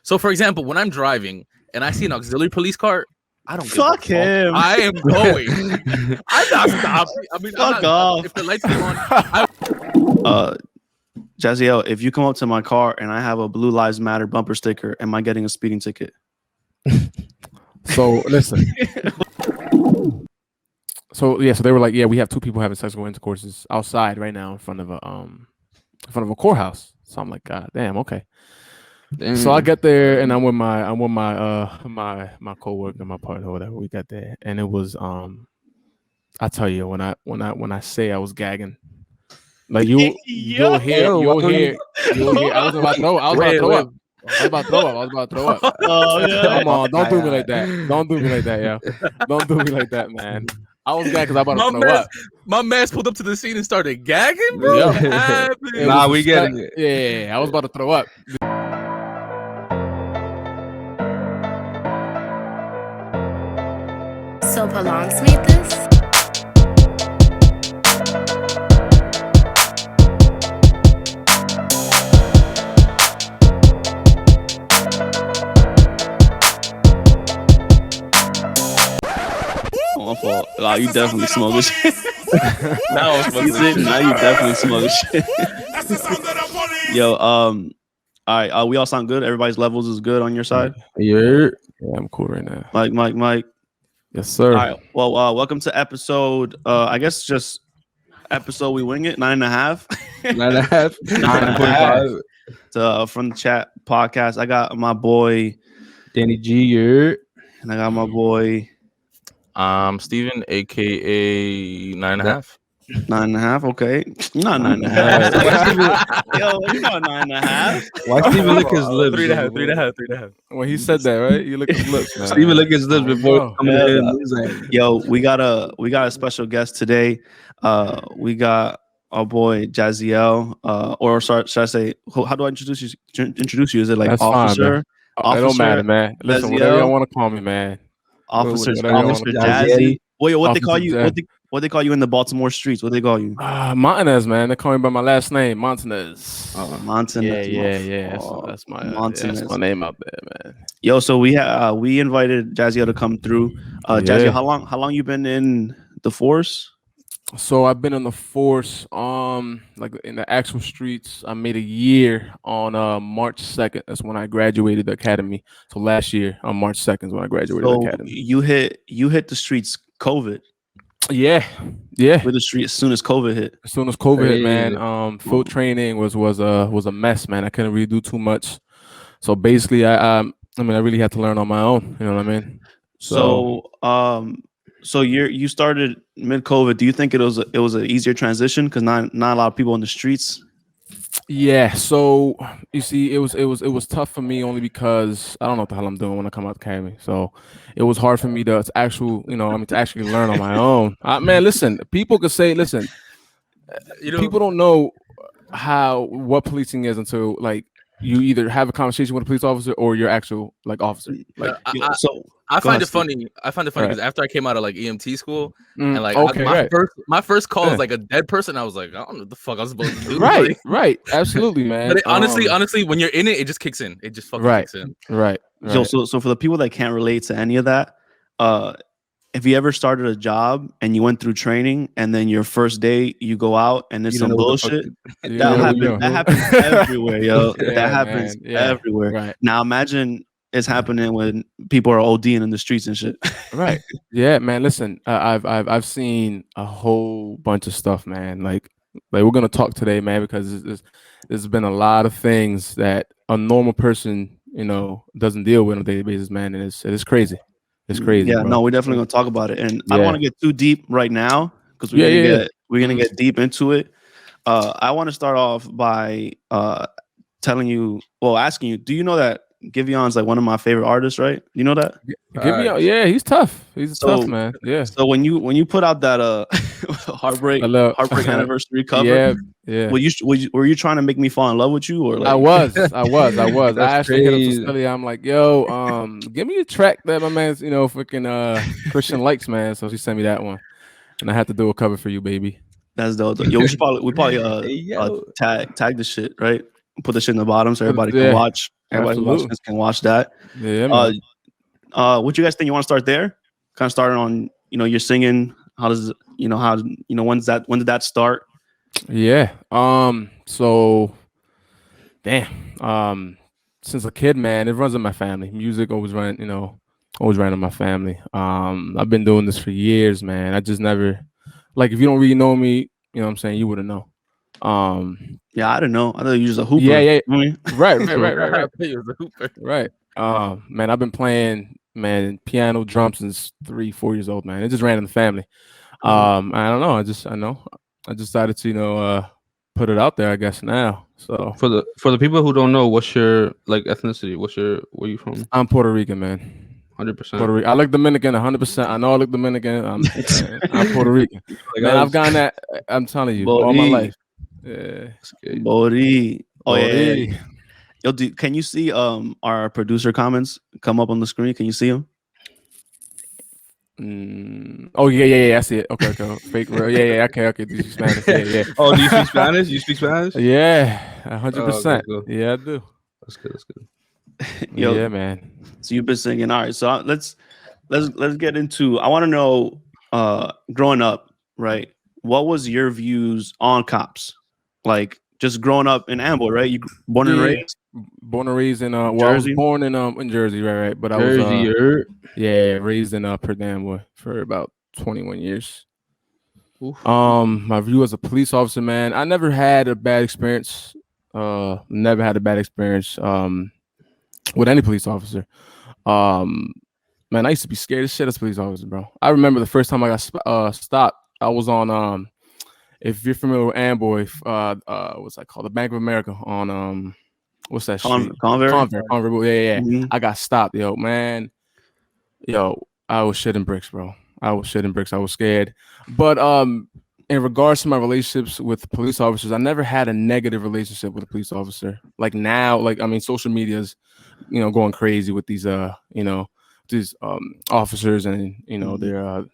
So, for example, when I'm driving and I see an auxiliary police car, I don't fuck give a him. fuck. I am going. I'm not stopping. I mean, fuck off. If the lights come on, Jaziel, if you come up to my car and I have a Blue Lives Matter bumper sticker, am I getting a speeding ticket? So listen. So they were like, yeah, we have 2 people having sexual intercourses outside right now in front of a courthouse. So I'm like, God damn, okay. So I get there and I'm with my coworker, my partner, or whatever. We got there, and it was I tell you, when I say I was gagging, like you'll hear. I was about to throw up. I was about to throw up. Oh, yeah. Come on, don't do me like that. Don't do me like that, yo. Don't do me like that, man. I was gagging because I about to throw up. My man pulled up to the scene and started gagging, bro. Nah, we getting it. Yeah, I was about to throw up. So Prolongs made this? My fault. Nah, you definitely smoking shit. Now you definitely smoking shit. Yo, all right. We all sound good. Everybody's levels is good on your side. Yeah, I'm cool right now. Mike. Yes, sir. All right. Well, welcome to episode. I guess just episode we wing it 9.5. 9.5. 9.5. To From the Chat podcast. I got my boy Danny G. And I got my boy Steven, aka 9.5. 9.5. Okay, you're not 9.5. Yo, you're not 9.5. Why Steven lick his lips? 3.5. When he said that, right? You lick his lips, man. Steven lick his lips before coming in. Yo, we got a special guest today. We got our boy Jaziel. Or sorry, should I say? How do I introduce you? Is it like That's officer? Fine, it don't matter, man. Listen, Jaziel, whatever you want to call me, man. Officer Jazzy. Wait, what they call you? What they call you in the Baltimore streets? What they call you? Montanez, man. They call me by my last name, Montanez. Montanez. Yeah. That's my name out there, man. Yo, so we invited Jaziel to come through. Jaziel, how long you been in the force? So I've been in the force, like in the actual streets. I made a year on March 2nd. That's when I graduated the academy. So last year on March 2nd is when I graduated the academy. You hit the streets COVID. Yeah. With the street as soon as COVID hit. As soon as COVID hit, man. Field training was a mess, man. I couldn't really do too much. So basically, I really had to learn on my own. You know what I mean? So you started mid COVID. Do you think it was an easier transition because not a lot of people on the streets? Yeah. So you see, it was tough for me only because I don't know what the hell I'm doing when I come out the academy. So it was hard for me to actually learn on my own. Man, listen, people could say, listen, people don't know what policing is until like you either have a conversation with a police officer or your actual like officer. Like I find it funny because after I came out of like EMT school and like my first call was like a dead person. I was like, I don't know what the fuck I was supposed to do. Right, absolutely, man. But honestly, when you're in it, it just kicks in. It just fucking kicks in. Right. So for the people that can't relate to any of that, if you ever started a job and you went through training and then your first day you go out and there's some bullshit, that happens everywhere, yo. That happens everywhere. Right. Now imagine it's happening when people are ODing in the streets and shit. Right. Yeah, man. Listen, I've seen a whole bunch of stuff, man. Like we're gonna talk today, man, because there's been a lot of things that a normal person, doesn't deal with on a daily basis, man. And it's crazy. It's crazy. Yeah, bro. No, we're definitely gonna talk about it, and I don't want to get too deep right now because we're gonna get deep into it. I want to start off by asking you, do you know that Givion's like one of my favorite artists, right? You know that? Giveon, yeah, he's tough. He's tough, man. Yeah. So when you put out that heartbreak anniversary cover, yeah. Were you trying to make me fall in love with you, or like? I was. I actually hit up to Scully. I'm like, yo, give me a track that my man's, freaking Christian likes, man. So she sent me that one, and I had to do a cover for you, baby. That's dope. Yo, we probably tag the shit, right? Put the shit in the bottom so everybody can watch. Everybody who watches can watch that. Yeah, man. What you guys think? You want to start there? Kind of starting on, you're singing. How does when did that start? Yeah. So, damn. Since a kid, man, it runs in my family. Music always ran in my family. I've been doing this for years, man. I just never, like, if you don't really know me, you know what I'm saying, you wouldn't know. Yeah, I don't know. I thought you was a hooper. Yeah. Right. Right. Man, I've been playing, man, piano, drums since 3-4 years old, man. It just ran in the family. I don't know. I just decided to, put it out there, I guess, now. So for the people who don't know, what's your ethnicity? Where you from? I'm Puerto Rican, man. 100%. Puerto Rican. I look Dominican 100%. I know I look Dominican. I'm Puerto Rican. Man, I've gotten that. I'm telling you, all my life. Yeah. Bori. Oh Bori. yeah. Yo, can you see our producer comments come up on the screen? Can you see them? Oh yeah. I see it. Okay. Fake real. Yeah. Okay. Do you speak Spanish? Yeah. Oh, do you speak Spanish? You speak Spanish? Yeah, 100%. Yeah, I do. That's good. Yo, yeah, man. So you've been singing. All right. So let's get into. I want to know, growing up, right? What was your views on cops? Like just growing up in Amboy, right? You born and raised. Born and raised in Jersey. I was born in Jersey, right. But I was raised in Perth Amboy for about 21 years. Oof. My view as a police officer, man, I never had a bad experience. With any police officer. Man, I used to be scared as shit as a police officer, bro. I remember the first time I got stopped. I was on if you're familiar with Amboy, what's that called? The Bank of America on what's that street? Convert. Yeah. Mm-hmm. I got stopped, man. I was shitting bricks, bro. I was scared. But in regards to my relationships with police officers, I never had a negative relationship with a police officer. Like now, social media's, going crazy with these these officers and their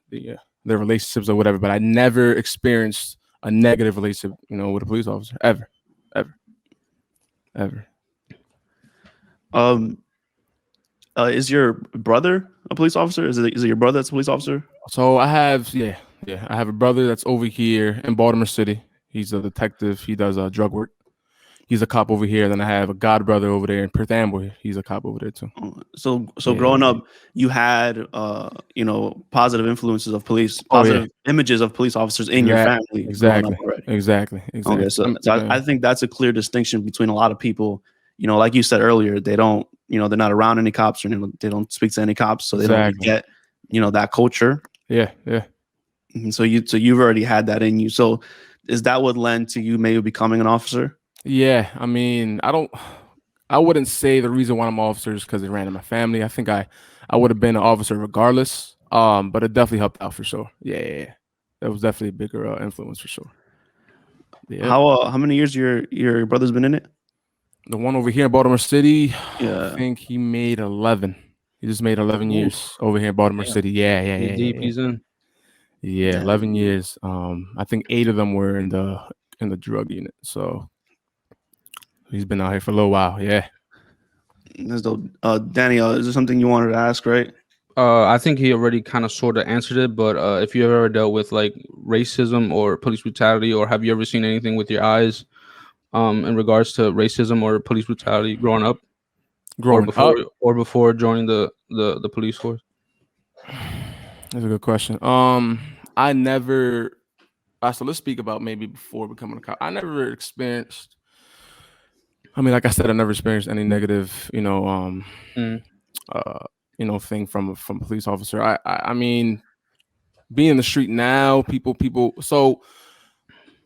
relationships or whatever. But I never experienced a negative relationship, with a police officer ever. Is your brother a police officer? Is it your brother that's a police officer? So I have, I have a brother that's over here in Baltimore City. He's a detective. He does drug work. He's a cop over here. Then I have a god brother over there in Perth Amboy. He's a cop over there too. So growing up, you had positive influences of police, positive images of police officers in your family. Exactly. Okay, so I think that's a clear distinction between a lot of people. Like you said earlier, they don't, they're not around any cops or they don't speak to any cops, so they don't get, that culture. Yeah. And so you've already had that in you. So is that what led to you maybe becoming an officer? Yeah, I wouldn't say the reason why I'm officer is because it ran in my family. I think I would have been an officer regardless. But it definitely helped out for sure. Yeah. That was definitely a bigger influence for sure. Yeah. How many years your brother's been in it? The one over here in Baltimore City, yeah. I think he made 11. He just made 11 years over here in Baltimore City. Yeah. He's in. Yeah, 11 years. I think 8 of them were in the drug unit. So he's been out here for a little while. Yeah. Danny, is there something you wanted to ask, right? I think he already kind of sort of answered it, but if you ever dealt with like racism or police brutality, or have you ever seen anything with your eyes in regards to racism or police brutality growing up? Or before joining the police force? That's a good question. I never. So let's speak about maybe before becoming a cop. I never experienced. Like I said, I never experienced any negative, thing from a police officer. I mean, being in the street now, people. So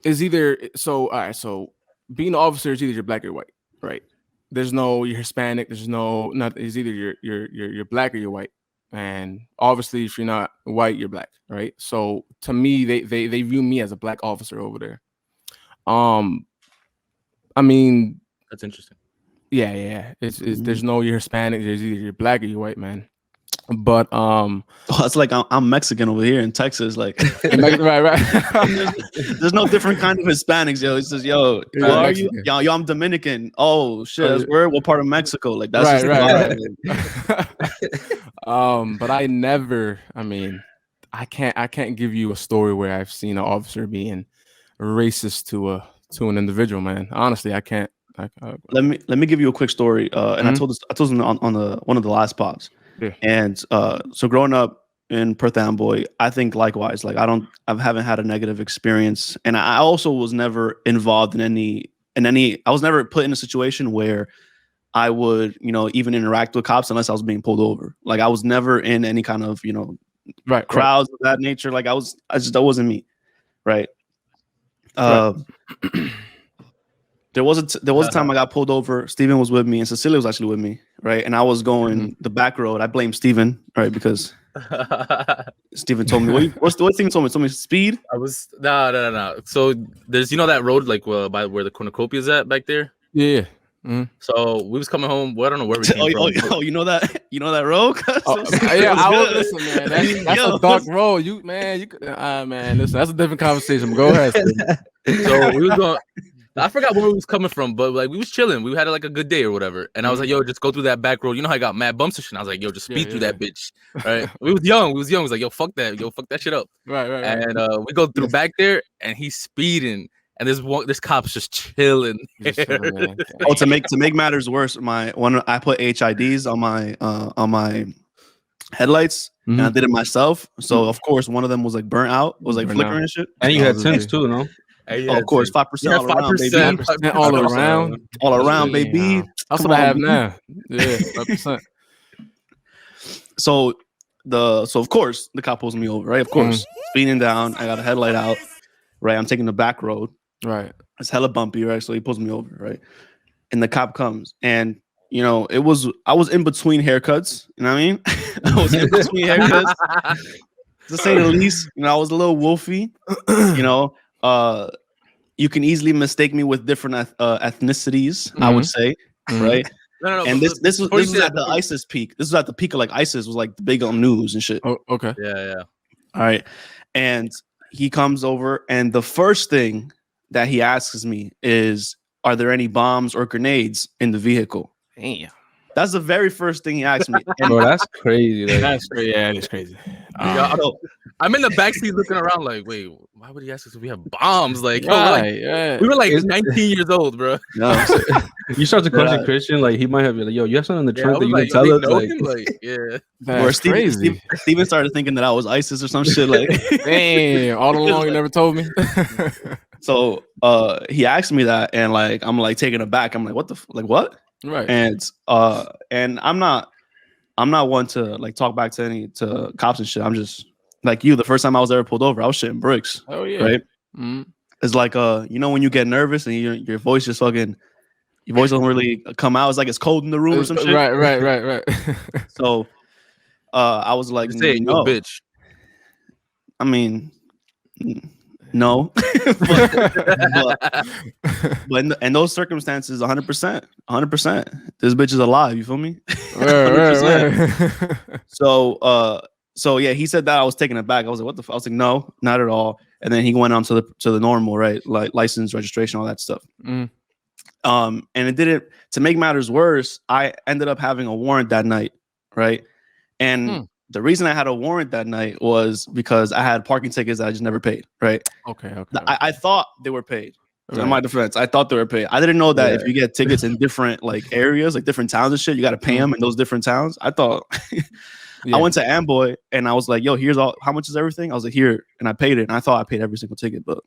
is either so. All right. So being an officer is either you're black or white, right? There's no you're Hispanic. There's no nothing. It's either you're black or you're white. And obviously, if you're not white, you're black, right? So to me, they view me as a black officer over there. That's interesting. Yeah. It's there's no you're Hispanic. There's either you're black or you're white, man. But it's like I'm Mexican over here in Texas. Like, right. There's no different kind of Hispanics, yo. It's just, yo, what are you? Yo, I'm Dominican. Oh shit, that's weird. What part of Mexico? Like, that's right. But I never. I mean, I can't give you a story where I've seen an officer being racist to an individual, man. Honestly, I can't. Let me give you a quick story. And I told this on the one of the last pops. Yeah. And so growing up in Perth Amboy, I think likewise. Like I haven't had a negative experience, and I also was never involved in any. I was never put in a situation where I would, even interact with cops unless I was being pulled over. Like I was never in any kind of, crowds of that nature. Like that wasn't me, right? There was a time I got pulled over. Steven was with me, and Cecilia was actually with me, right? And I was going the back road. I blame Steven, right? Because Steven told me, what Steven told me? Told me speed? I was no. So there's that road like by where the cornucopia is at back there. Yeah. Mm-hmm. So we was coming home. Well, I don't know where we came from. Oh, you know that road? Yeah, I was listen, man. That's a dark road. Man, listen, that's a different conversation. Go ahead. So we was going. I forgot where we was coming from, but like we was chilling. We had like a good day or whatever. And I was like, yo, just go through that back road. You know how I got mad bumps and shit. I was like, yo, just speed through that bitch. Right. We was young. We was like, yo, fuck that. Yo, fuck that shit up. Right. And we go through back there and he's speeding. And this cop's just chilling. Oh, to make matters worse, I put HIDs on my headlights, and I did it myself. So of course one of them was like burnt out, was like flickering and shit. And you had tints too, no? Of course, 5% all around, baby. All around, baby. That's what I have now. Yeah, 5%. So of course the cop pulls me over, right? Of course, speeding down. I got a headlight out, right? I'm taking the back road, right? It's hella bumpy, right? So he pulls me over, right? And the cop comes, and I was in between haircuts. You know what I mean? I was in between haircuts, to say the least. I was a little wolfy. You can easily mistake me with different ethnicities. I would say, right? No. And this was at the ISIS peak. This was at the peak of like ISIS was like the big on news and shit. Oh, okay. Yeah. All right. And he comes over, and the first thing that he asks me is, "Are there any bombs or grenades in the vehicle?" Damn. That's the very first thing he asked me. Bro, that's crazy. That's crazy. Yeah, it's crazy. I'm in the backseat looking around like, wait, why would he ask us if we have bombs? Like, we were like 19 years old, bro. No, you start to question Christian, like he might have been like, yo, you have something in the trunk that you can tell us. Yeah. That's crazy. Steven started thinking that I was ISIS or some shit. Like, damn, all along you never told me. So he asked me that, and like I'm like taken aback. I'm like, what what? Right. And I'm not one to like talk back to cops and shit. I'm just like you. The first time I was ever pulled over, I was shitting bricks. Oh yeah. Right. Mm-hmm. It's like when you get nervous and your voice just fucking, your voice doesn't really come out. It's like it's cold in the room or some shit. Right. So I was like, say no, bitch. I mean, no. but in those circumstances, 100%. This bitch is alive. You feel me? 100%. So yeah, he said that. I was taken aback. I was like, what the fuck? I was like, no, not at all. And then he went on to the normal, right? Like license, registration, all that stuff. And it didn't, to make matters worse, I ended up having a warrant that night, right? And the reason I had a warrant that night was because I had parking tickets that I just never paid, right? Okay. I thought they were paid. In my defense, I thought they were paid. I didn't know that if you get tickets in different like areas, like different towns and shit, you got to pay them in those different towns. I thought I went to Amboy and I was like, yo, here's all, how much is everything? I was like, here, and I paid it. And I thought I paid every single ticket, but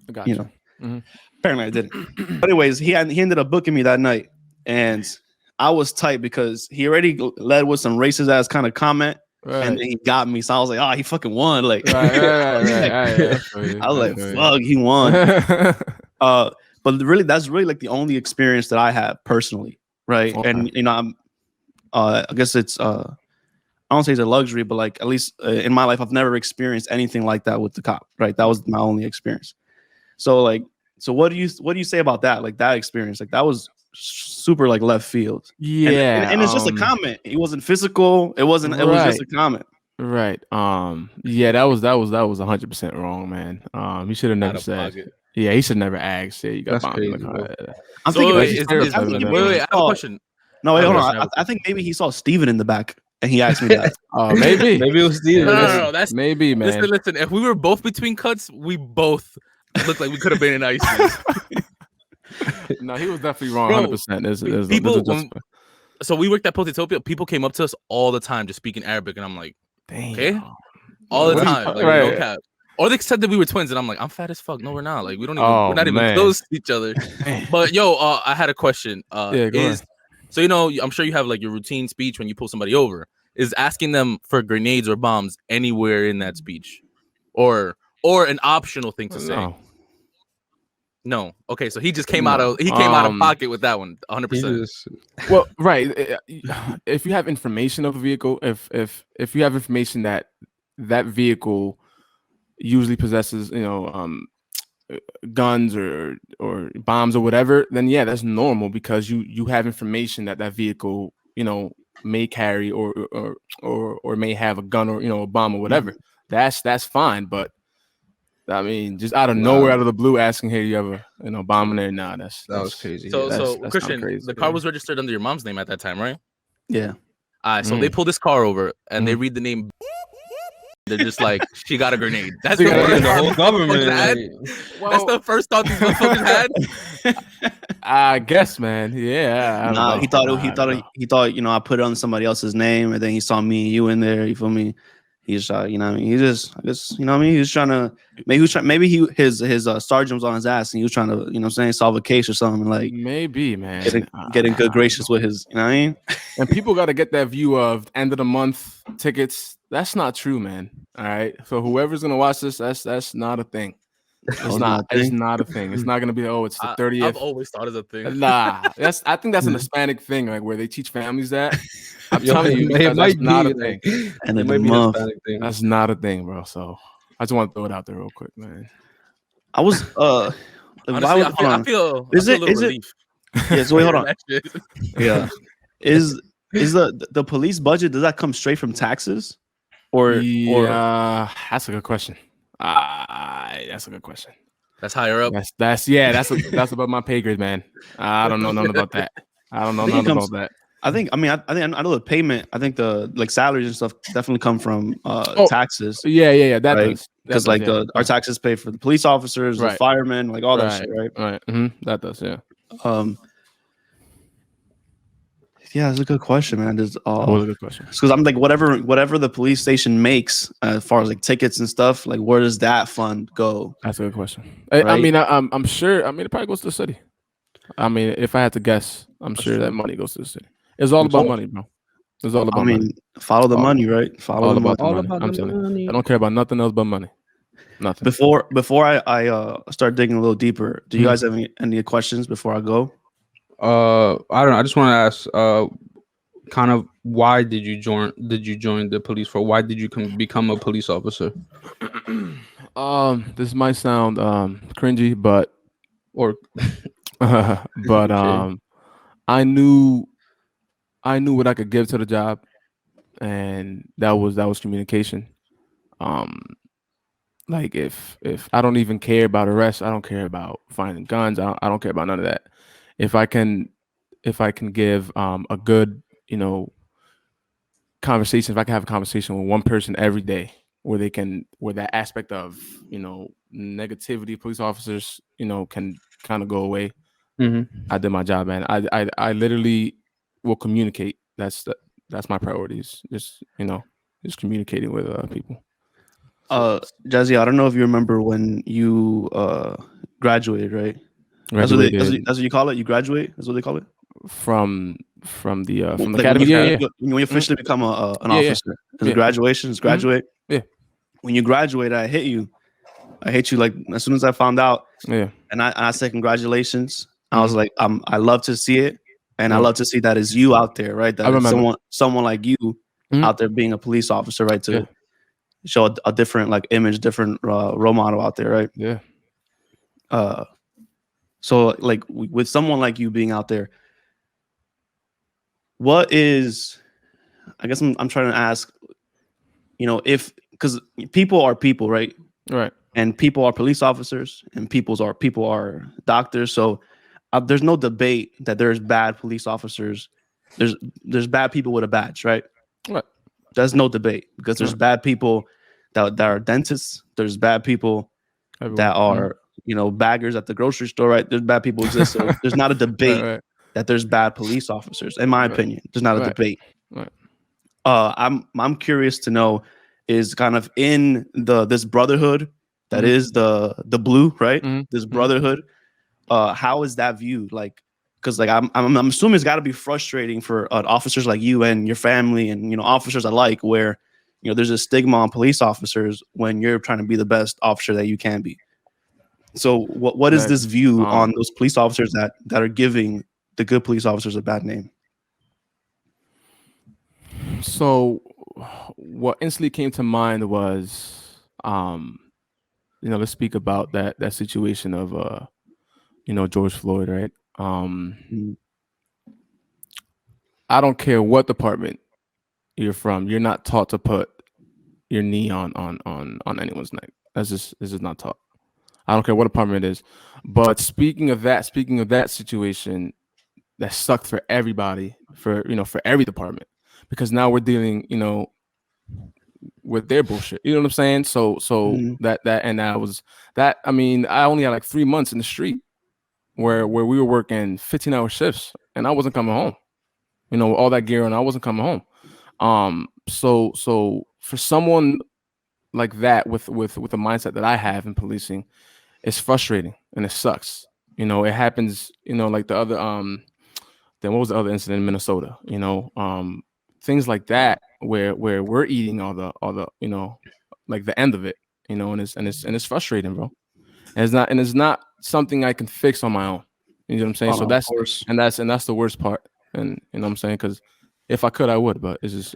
apparently I didn't. But anyways, he ended up booking me that night, and I was tight because he already led with some racist ass kind of comment. Right. And then he got me, so I was like, "Oh, he fucking won!" Like, I was like, "Fuck, he won." But really, that's really like the only experience that I have personally, right? Okay. And I'm, I guess it's, I don't say it's a luxury, but like at least in my life, I've never experienced anything like that with the cop, right? That was my only experience. So what do you say about that? Like that experience, like that was super like left field. Yeah, and it's just a comment. It wasn't physical. It wasn't. It was just a comment. Right. Yeah, that was 100% wrong, man. He should have never said. Pocket. Yeah, he should never ask. Yeah, you got That's bombed crazy, in the car. bro. I'm So thinking. wait, I have a question. No, wait, hold on. I think maybe he saw Steven in the back and he asked me that. Maybe. Maybe it was Steven. No. That's maybe, man. Listen. If we were both between cuts, we both looked like we could have been in ICU. No, he was definitely wrong. Bro, 100%. People. So we worked at Potitopia. People came up to us all the time just speaking Arabic, and I'm like, damn. okay, all the time, like right. no cap. Or they said that we were twins, and I'm like, I'm fat as fuck. No, we're not. Like we don't even. Oh, we're not even man. close to each other. But yo, I had a question. Yeah, go ahead. So I'm sure you have like your routine speech when you pull somebody over. Is asking them for grenades or bombs anywhere in that speech, or an optional thing to say? No. Okay, so he just came out of pocket with that one, 100%. Well, right. If you have information of a vehicle, if you have information that vehicle usually possesses, guns or bombs or whatever, then yeah, that's normal because you have information that vehicle, may carry or may have a gun or a bomb or whatever. That's fine, but I mean, just out of nowhere, out of the blue, asking, "Hey, you have a bomb in there?" Nah, that was crazy. So Christian, the car was registered under your mom's name at that time, right? Yeah. All right. So they pull this car over and they read the name. They're just like, she got a grenade. That's the whole government. That's the first thought these motherfuckers had. I guess, man. Yeah. Nah, he thought I put it on somebody else's name, and then he saw me and you in there. You feel me? He's I guess he was trying to maybe his sergeant was on his ass and he was trying to solve a case or something, like maybe, man, getting good gracious with his, what I mean? And people got to get that view of end of the month tickets. That's not true, man. All right, so whoever's gonna watch this, that's not a thing. It's not a thing. It's not gonna be it's the 30th. I've always thought it's a thing. Nah, I think that's an Hispanic thing, like where they teach families that. I'm telling you, that's not a thing. And it might be a thing. That's not a thing, bro. So I just want to throw it out there real quick, man. I was honestly, I feel is it relief. Yeah, so wait, hold on. Yeah. Is the police budget, does that come straight from taxes? Or that's a good question. That's a good question. That's higher up. That's above my pay grade, man. I don't know nothing about that. I don't know nothing about that. I know the payment. I think the salaries and stuff definitely come from taxes. Yeah. That does. Because our taxes pay for the police officers, the firemen, like all that shit, right? Right. Mm-hmm. That does, yeah. Yeah, it's a good question, man. That was a good question. Because I'm like, whatever the police station makes, as far as like tickets and stuff, like where does that fund go? That's a good question. Right? I mean, I'm sure. I mean, it probably goes to the city. I mean, if I had to guess, I'm sure that money goes to the city. It's all about money, bro. It's all about money. Follow the money, right? Follow the money. All about the money. I don't care about nothing else but money. Nothing. Before I start digging a little deeper, do you guys have any questions before I go? I don't know. I just want to ask, kind of, why did you join the police for? Why did you become a police officer? This might sound cringy, but I knew what I could give to the job, and that was communication. Like if I don't even care about arrests, I don't care about finding guns, I don't care about none of that. If I can give a good conversation, if I can have a conversation with one person every day where that aspect of negativity, police officers can kind of go away. I did my job, man. I literally will communicate. That's my priorities. Just communicating with people. Jazzy, I don't know if you remember when you graduated, right? That's what you call it. You graduate. That's what they call it. From the academy. When you officially become an officer, it's graduation. It's graduate. Yeah. When you graduate, I hit you like as soon as I found out. Yeah. And I said congratulations. I was like, I love to see it, and I love to see that it's you out there, right? That someone like you out there being a police officer, right? To show a different like image, different role model out there, right? Yeah. So like with someone like you being out there, what is, I guess I'm trying to ask, if, because people are people, right? Right. And people are police officers, and people are doctors. So there's no debate that there's bad police officers. There's bad people with a badge, right? Right. There's no debate, because there's bad people that are dentists. There's bad people Everywhere. that are baggers at the grocery store, right? There's bad people exist. So there's not a debate Right. that there's bad police officers. In my opinion, there's not a debate. Right. I'm curious to know, is kind of in this brotherhood that is the blue, right? This brotherhood, how is that viewed? Like, because like I'm assuming it's got to be frustrating for officers like you and your family and officers alike, where there's a stigma on police officers when you're trying to be the best officer that you can be. So what is this view on those police officers that are giving the good police officers a bad name? So what instantly came to mind was, let's speak about that situation of, George Floyd, right? I don't care what department you're from. You're not taught to put your knee on anyone's neck. This is not taught. I don't care what department it is. But speaking of that situation, that sucked for everybody, for every department, because now we're dealing, with their bullshit. You know what I'm saying? So that I mean, I only had like 3 months in the street where we were working 15-hour shifts, and I wasn't coming home. All that gear, and I wasn't coming home. So for someone like that with the mindset that I have in policing, it's frustrating and it sucks. It happens, like the other then what was the other incident in Minnesota? Things like that where we're eating all the like the end of it, and it's frustrating, bro. And it's not something I can fix on my own. You know what I'm saying? So that's the worst part. And you know what I'm saying? Because if I could, I would, but it's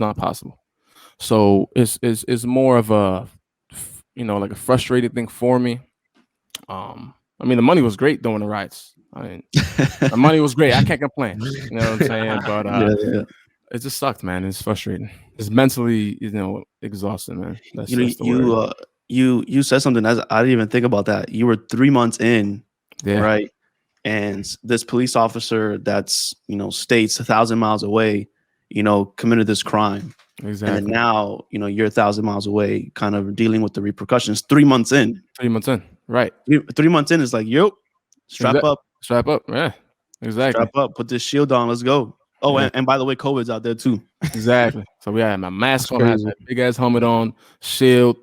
not possible. So it's more of a like a frustrated thing for me. I mean, the money was great during the riots. I mean, the money was great. I can't complain. You know what I'm saying? But it just sucked, man. It's frustrating. It's mentally, exhausting, man. That's the word. You said something I didn't even think about that. You were 3 months in, right? And this police officer that's states 1,000 miles away, committed this crime. Exactly. And then now, you're 1,000 miles away, kind of dealing with the repercussions. 3 months in. 3 months in, right? 3 months in is like, yo, strap up. Strap up, yeah, exactly. Strap up. Put this shield on. Let's go. Oh, and by the way, COVID's out there too. Exactly. So we had my mask on, had that big ass helmet on, shield,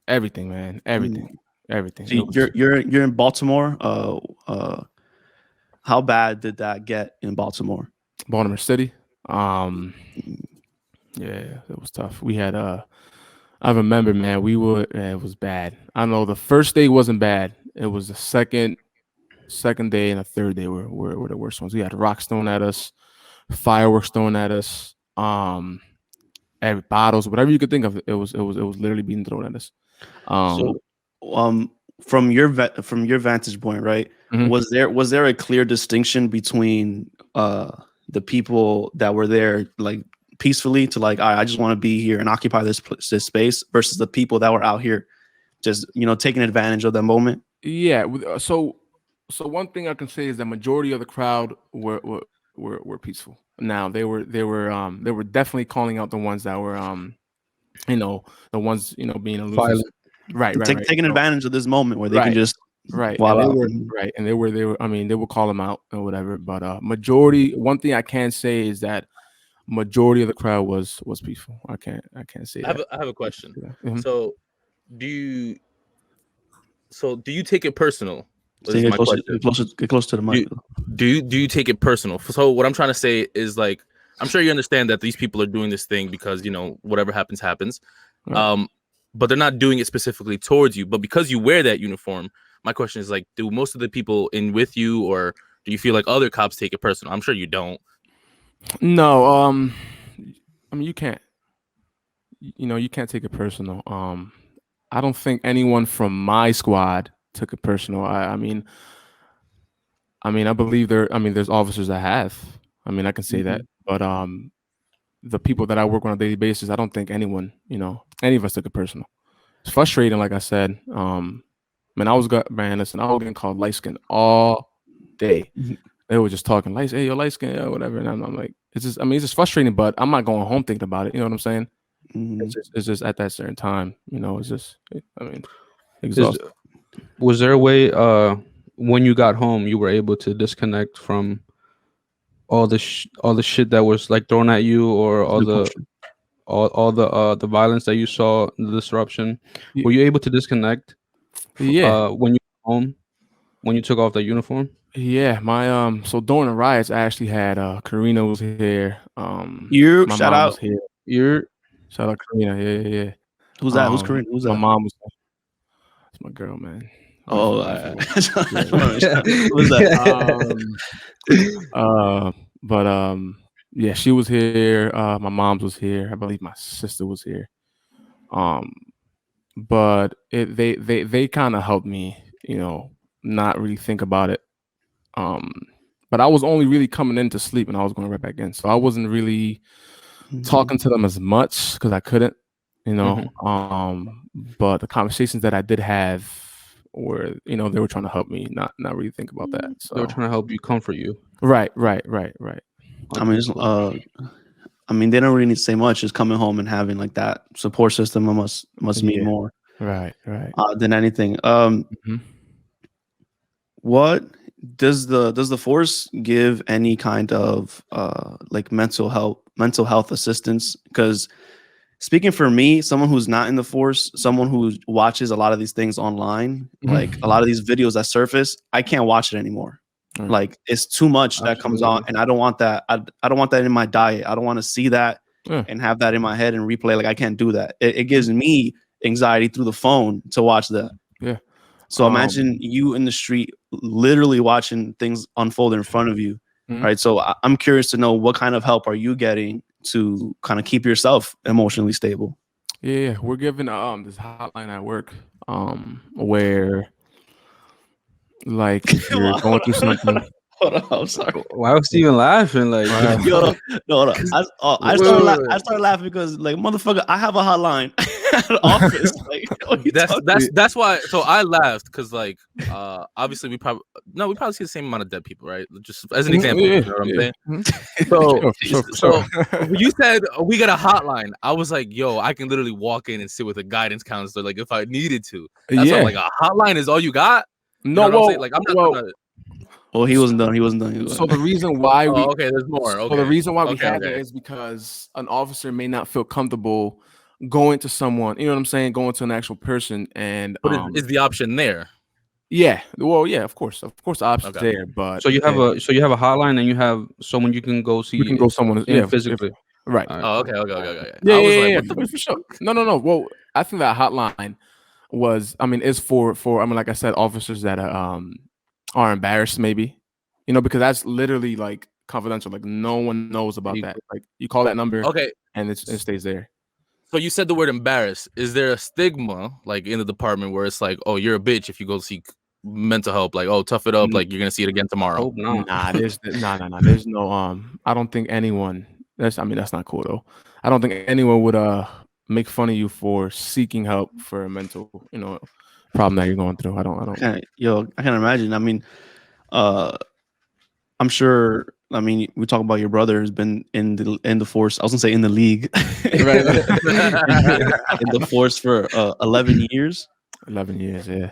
everything, man, everything. See, you're in Baltimore. How bad did that get in Baltimore? Baltimore City. Yeah, it was tough. We had I remember, man, it was bad. I know the first day wasn't bad. It was the second day and the third day were the worst ones. We had rocks thrown at us, fireworks thrown at us, every bottles, whatever you could think of. It was literally being thrown at us. From your vantage point, right? Mm-hmm. Was there a clear distinction between the people that were there like peacefully to like, I just want to be here and occupy this space, versus the people that were out here just taking advantage of that moment? Yeah. So one thing I can say is the majority of the crowd were peaceful. Now they were definitely calling out the ones that were the ones being elusive. Right. Taking advantage of this moment where they can just and they were I mean, they will call them out or whatever, but majority, one thing I can say is that majority of the crowd was peaceful. I can't say that. I have a question. Yeah. Mm-hmm. So do you take it personal? Get close to the mic. Do you take it personal? So what I'm trying to say is, like, I'm sure you understand that these people are doing this thing because whatever happens. Right. But they're not doing it specifically towards you. But because you wear that uniform, my question is, like, do most of the people in with you, or do you feel like other cops take it personal? I'm sure you don't. No, I mean, you can't. You can't take it personal. I don't think anyone from my squad took it personal. I mean, I believe there's officers that have. I mean, I can say that, but the people that I work on a daily basis, I don't think anyone, any of us took it personal. It's frustrating, like I said. Man, I was getting called light skin all day. They were just talking light, hey, you're light skin, or whatever, and I'm like, it's just frustrating, but I'm not going home thinking about it. You know what I'm saying? It's just at that certain time, it's just, exhausting. Was there a way when you got home you were able to disconnect from all the shit that was like thrown at you, or all the violence that you saw, the disruption? Were you able to disconnect when you got home, when you took off the uniform? Yeah, my so during the riots I actually had Karina was here. My shout mom out. was here. Shout out Karina. Yeah. Who's that? Who's Karina? Who's that? My mom was. It's my girl, man. Oh, who's that? But yeah, she was here. My mom's was here. I believe my sister was here. But they kind of helped me, not really think about it. But I was only really coming in to sleep and I was going right back in. So I wasn't really talking to them as much because I couldn't, but the conversations that I did have were, they were trying to help me not really think about that. So they were trying to help you, comfort you. Right. I mean, they don't really need to say much. Just coming home and having like that support system must mean more. Right. Than anything. What does the force give any kind of like mental health assistance? Because speaking for me, someone who's not in the force, someone who watches a lot of these things online, like a lot of these videos that surface, I can't watch it anymore. Like it's too much that comes on, and I don't want that. I don't want that in my diet. I don't want to see that and have that in my head and replay. Like I can't do that. It gives me anxiety through the phone to watch that. Yeah. So imagine you in the street, literally watching things unfold in front of you. Right. So I'm curious to know, what kind of help are you getting to kind of keep yourself emotionally stable? Yeah, we're given this hotline at work where, like, if you're going through something. Hold on, I'm sorry. Why was Steven laughing? Like, no. I started laughing because, like, motherfucker, I have a hotline at the office. Like, that's why. So I laughed because, like, obviously we probably see the same amount of dead people, right? Just as an example, you know what I'm saying? So when you said we got a hotline, I was like, yo, I can literally walk in and sit with a guidance counselor, like, if I needed to. That's why, like, a hotline is all you got. No, like, I'm not gonna. Well, he wasn't done. So the reason why there's more. Okay. So the reason why we had that is because an officer may not feel comfortable going to someone, you know what I'm saying, going to an actual person, and is the option there? Yeah. Well, yeah, of course the option's there, but so you have a hotline and you have someone you can go see. You can go someone physically. Right. Oh, okay. Yeah, for sure. No. Well, I think that hotline is for like I said, officers that are embarrassed, maybe, because that's literally like confidential. Like no one knows about that. Like you call that number, and it stays there. So you said the word embarrassed. Is there a stigma, like, in the department where it's like, oh, you're a bitch if you go seek mental help? Like, oh, tough it up. Like, you're gonna see it again tomorrow. Nah, there's there's no I don't think anyone. That's not cool though. I don't think anyone would make fun of you for seeking help for a mental problem that you're going through. I don't. I can imagine. I mean, I'm sure. I mean, we talk about your brother has been in the force. I was gonna say in the league, right? In the force for 11 years. 11 years, yeah.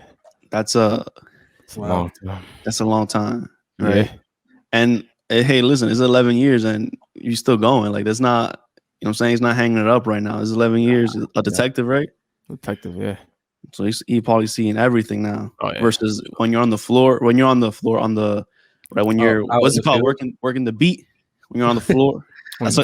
That's a long time. That's a long time, right? Yeah. And hey, listen, it's 11 years and you're still going. Like, that's not, you know what I'm saying? He's not hanging it up right now. It's 11 years. A detective, right? Detective, yeah. So he's probably seeing everything now. Versus when you're on the floor, when you're what's it called? Working the beat. When you're on the floor. I see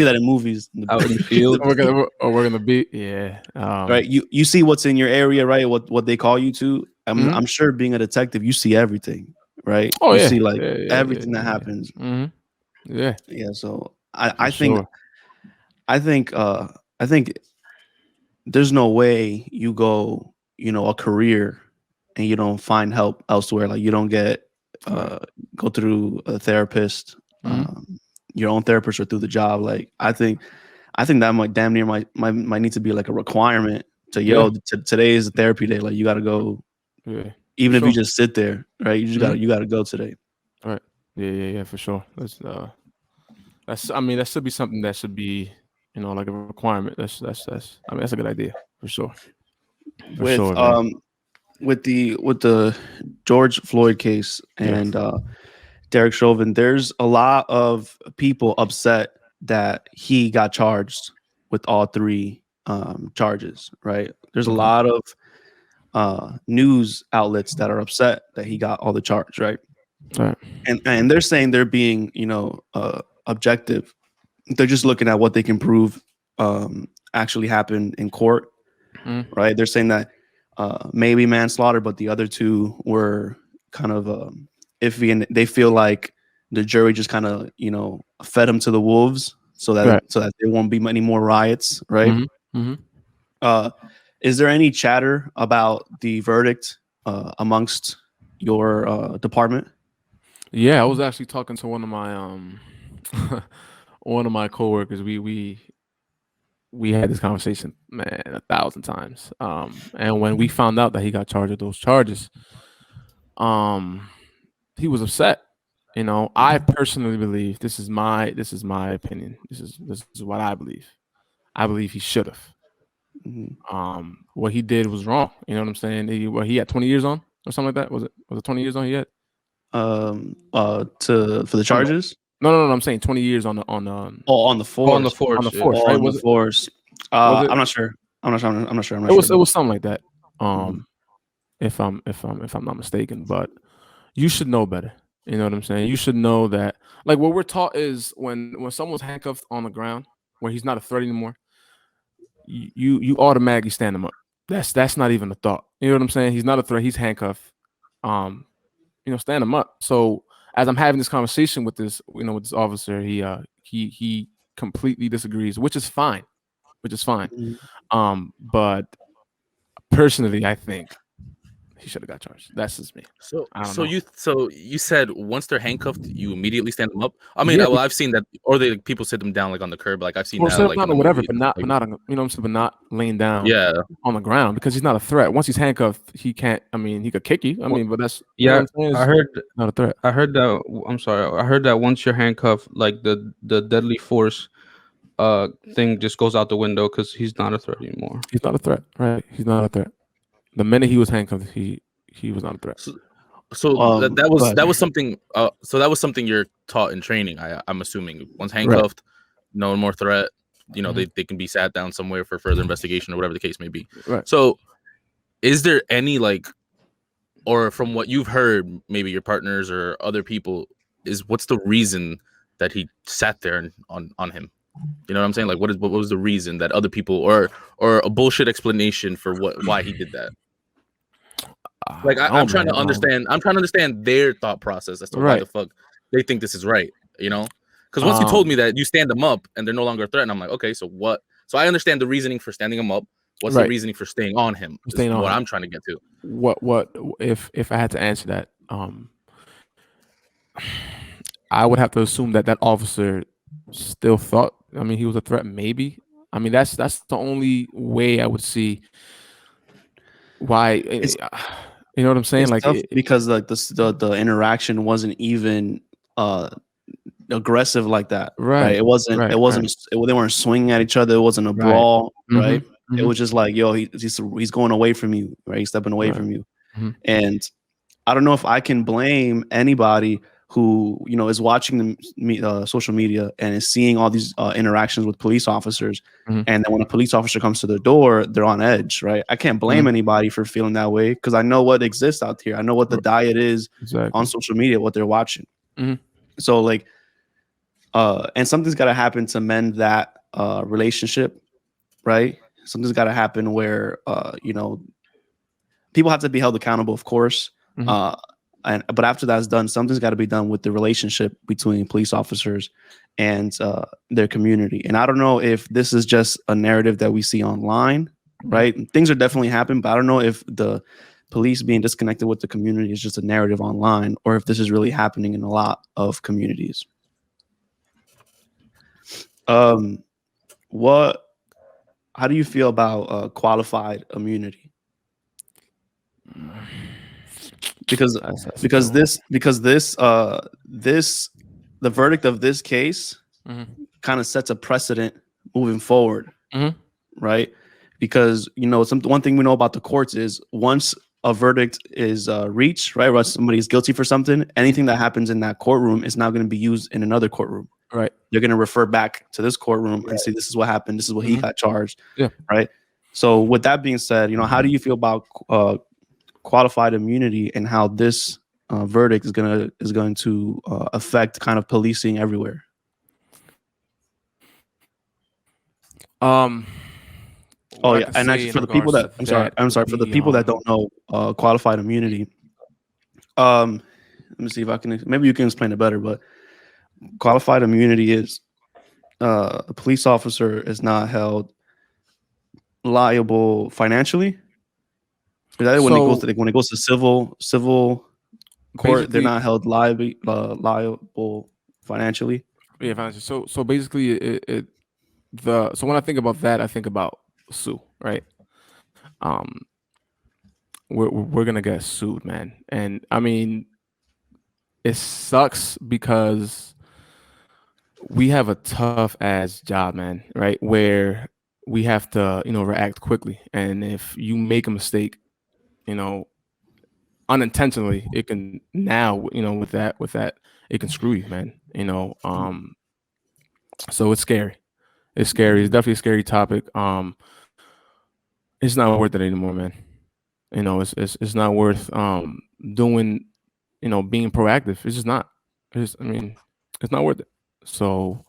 that in movies. Out in the field. Working the beat. Yeah. Right. You see what's in your area, right? What they call you to. I'm sure being a detective, you see everything, right? Oh, you yeah. see like everything that happens. Mm-hmm. Yeah. Yeah. So I think there's no way you go, a career and you don't find help elsewhere. Like you don't get go through a therapist your own therapist or through the job. Like I think that might damn near might need to be like a requirement to today is a therapy day. Like you got to go, even if you just sit there, right? You just got to go today. All right. Yeah, for sure. I mean, that should be something that should be, like a requirement. That's I mean, that's a good idea for sure. With the George Floyd case and Derek Chauvin, there's a lot of people upset that he got charged with all 3 charges, right? There's a lot of news outlets that are upset that he got all the charge, right? Right. And they're saying they're being, objective. They're just looking at what they can prove actually happened in court, right? They're saying that maybe manslaughter, but the other 2 were kind of iffy, and they feel like the jury just kind of fed them to the wolves so that there won't be many more riots, right? Is there any chatter about the verdict amongst your department? Yeah, I was actually talking to one of my one of my coworkers. We had this conversation, man, 1,000 times. And when we found out that he got charged with those charges, he was upset. I personally believe, this is my opinion. This is what I believe. I believe he should have. What he did was wrong. You know what I'm saying? He had 20 years on or something like that. Was it 20 years on he had? For the charges? No. I'm saying 20 years on the force. On the force. Right? On the force. I'm not sure. It was something like that. If I'm not mistaken, but you should know better. You know what I'm saying? You should know that, like, what we're taught is when someone's handcuffed on the ground where he's not a threat anymore, you automatically stand him up. That's not even a thought. You know what I'm saying? He's not a threat. He's handcuffed. Stand him up. So as I'm having this conversation with this officer, he completely disagrees, which is fine. But personally, I think he should have got charged. That's just me. So you said once they're handcuffed, you immediately stand them up. I mean, I've seen that, or people sit them down like on the curb. Like I've seen that, like or whatever, but not not laying down. On the ground, because he's not a threat. Once he's handcuffed, he can't. I mean, he could kick you. I mean, but that's I heard not a threat. I heard that. I'm sorry. I heard that once you're handcuffed, like the deadly force thing just goes out the window because he's not a threat anymore. He's not a threat, right? He's not a threat. The minute he was handcuffed, he was not a threat. So that was something. So that was something you're taught in training. I'm assuming once handcuffed, no more threat. They can be sat down somewhere for further investigation or whatever the case may be. Right. So, is there any or from what you've heard, maybe your partners or other people, what's the reason that he sat there on him? You know what I'm saying? Like, what was the reason that other people or a bullshit explanation for why he did that? Like I'm trying to understand. I'm trying to understand their thought process as to why the fuck they think this is right. Because once you told me that you stand them up and they're no longer a threat, and I'm like, okay, so what? So I understand the reasoning for standing them up. What's the reasoning for staying on him? I'm trying to get to. What if I had to answer that? I would have to assume that officer still thought. I mean, he was a threat. Maybe. I mean, that's the only way I would see why. You know what I'm saying? It's like tough because like the interaction wasn't even aggressive like that. Right. It wasn't. They weren't swinging at each other. It wasn't a brawl. Right. It was just like, yo, he's going away from you. Right. He's stepping away from you. And I don't know if I can blame anybody who is watching the social media and is seeing all these interactions with police officers, and then when a police officer comes to the door, they're on edge, right? I can't blame anybody for feeling that way because I know what exists out here. I know what the diet is on social media, what they're watching. So like, and something's got to happen to mend that relationship, right? Something's got to happen where people have to be held accountable, of course. But after that's done, something's got to be done with the relationship between police officers and their community. And I don't know if this is just a narrative that we see online, right? Things are definitely happening, but I don't know if the police being disconnected with the community is just a narrative online or if this is really happening in a lot of communities. What? How do you feel about qualified immunity? Because the verdict of this case kind of sets a precedent moving forward, right? Because one thing we know about the courts is once a verdict is reached, right, once somebody is guilty for something, anything that happens in that courtroom is now going to be used in another courtroom. Right. They're going to refer back to this courtroom and say, this is what happened. This is what he got charged. Yeah. Right. So with that being said, how do you feel about qualified immunity and how this verdict is going to affect kind of policing everywhere? And actually, for the people that for the people that don't know qualified immunity, let me see if I can. Maybe you can explain it better. But qualified immunity is a police officer is not held liable financially. Is that when it goes to civil court, they're not held liable financially? Yeah, financially. So basically, so when I think about that, I think about sue, right? We're gonna get sued, man, and I mean, it sucks because we have a tough ass job, man, right? Where we have to, react quickly, and if you make a mistake, unintentionally, it can now, with that, it can screw you, man. So it's scary. It's scary. It's definitely a scary topic. It's not worth it anymore, man. It's not worth doing, being proactive. It's just not. It's not worth it. So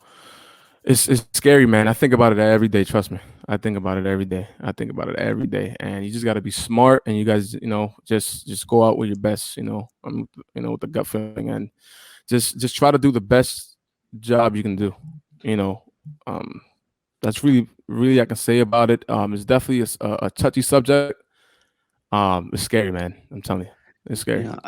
it's scary, man. I think about it every day. Trust me. I think about it every day. And you just got to be smart. And you guys, just go out with your best. With the gut feeling, and just try to do the best job you can do. That's really I can say about it. It's definitely a touchy subject. It's scary, man. I'm telling you, it's scary. Yeah,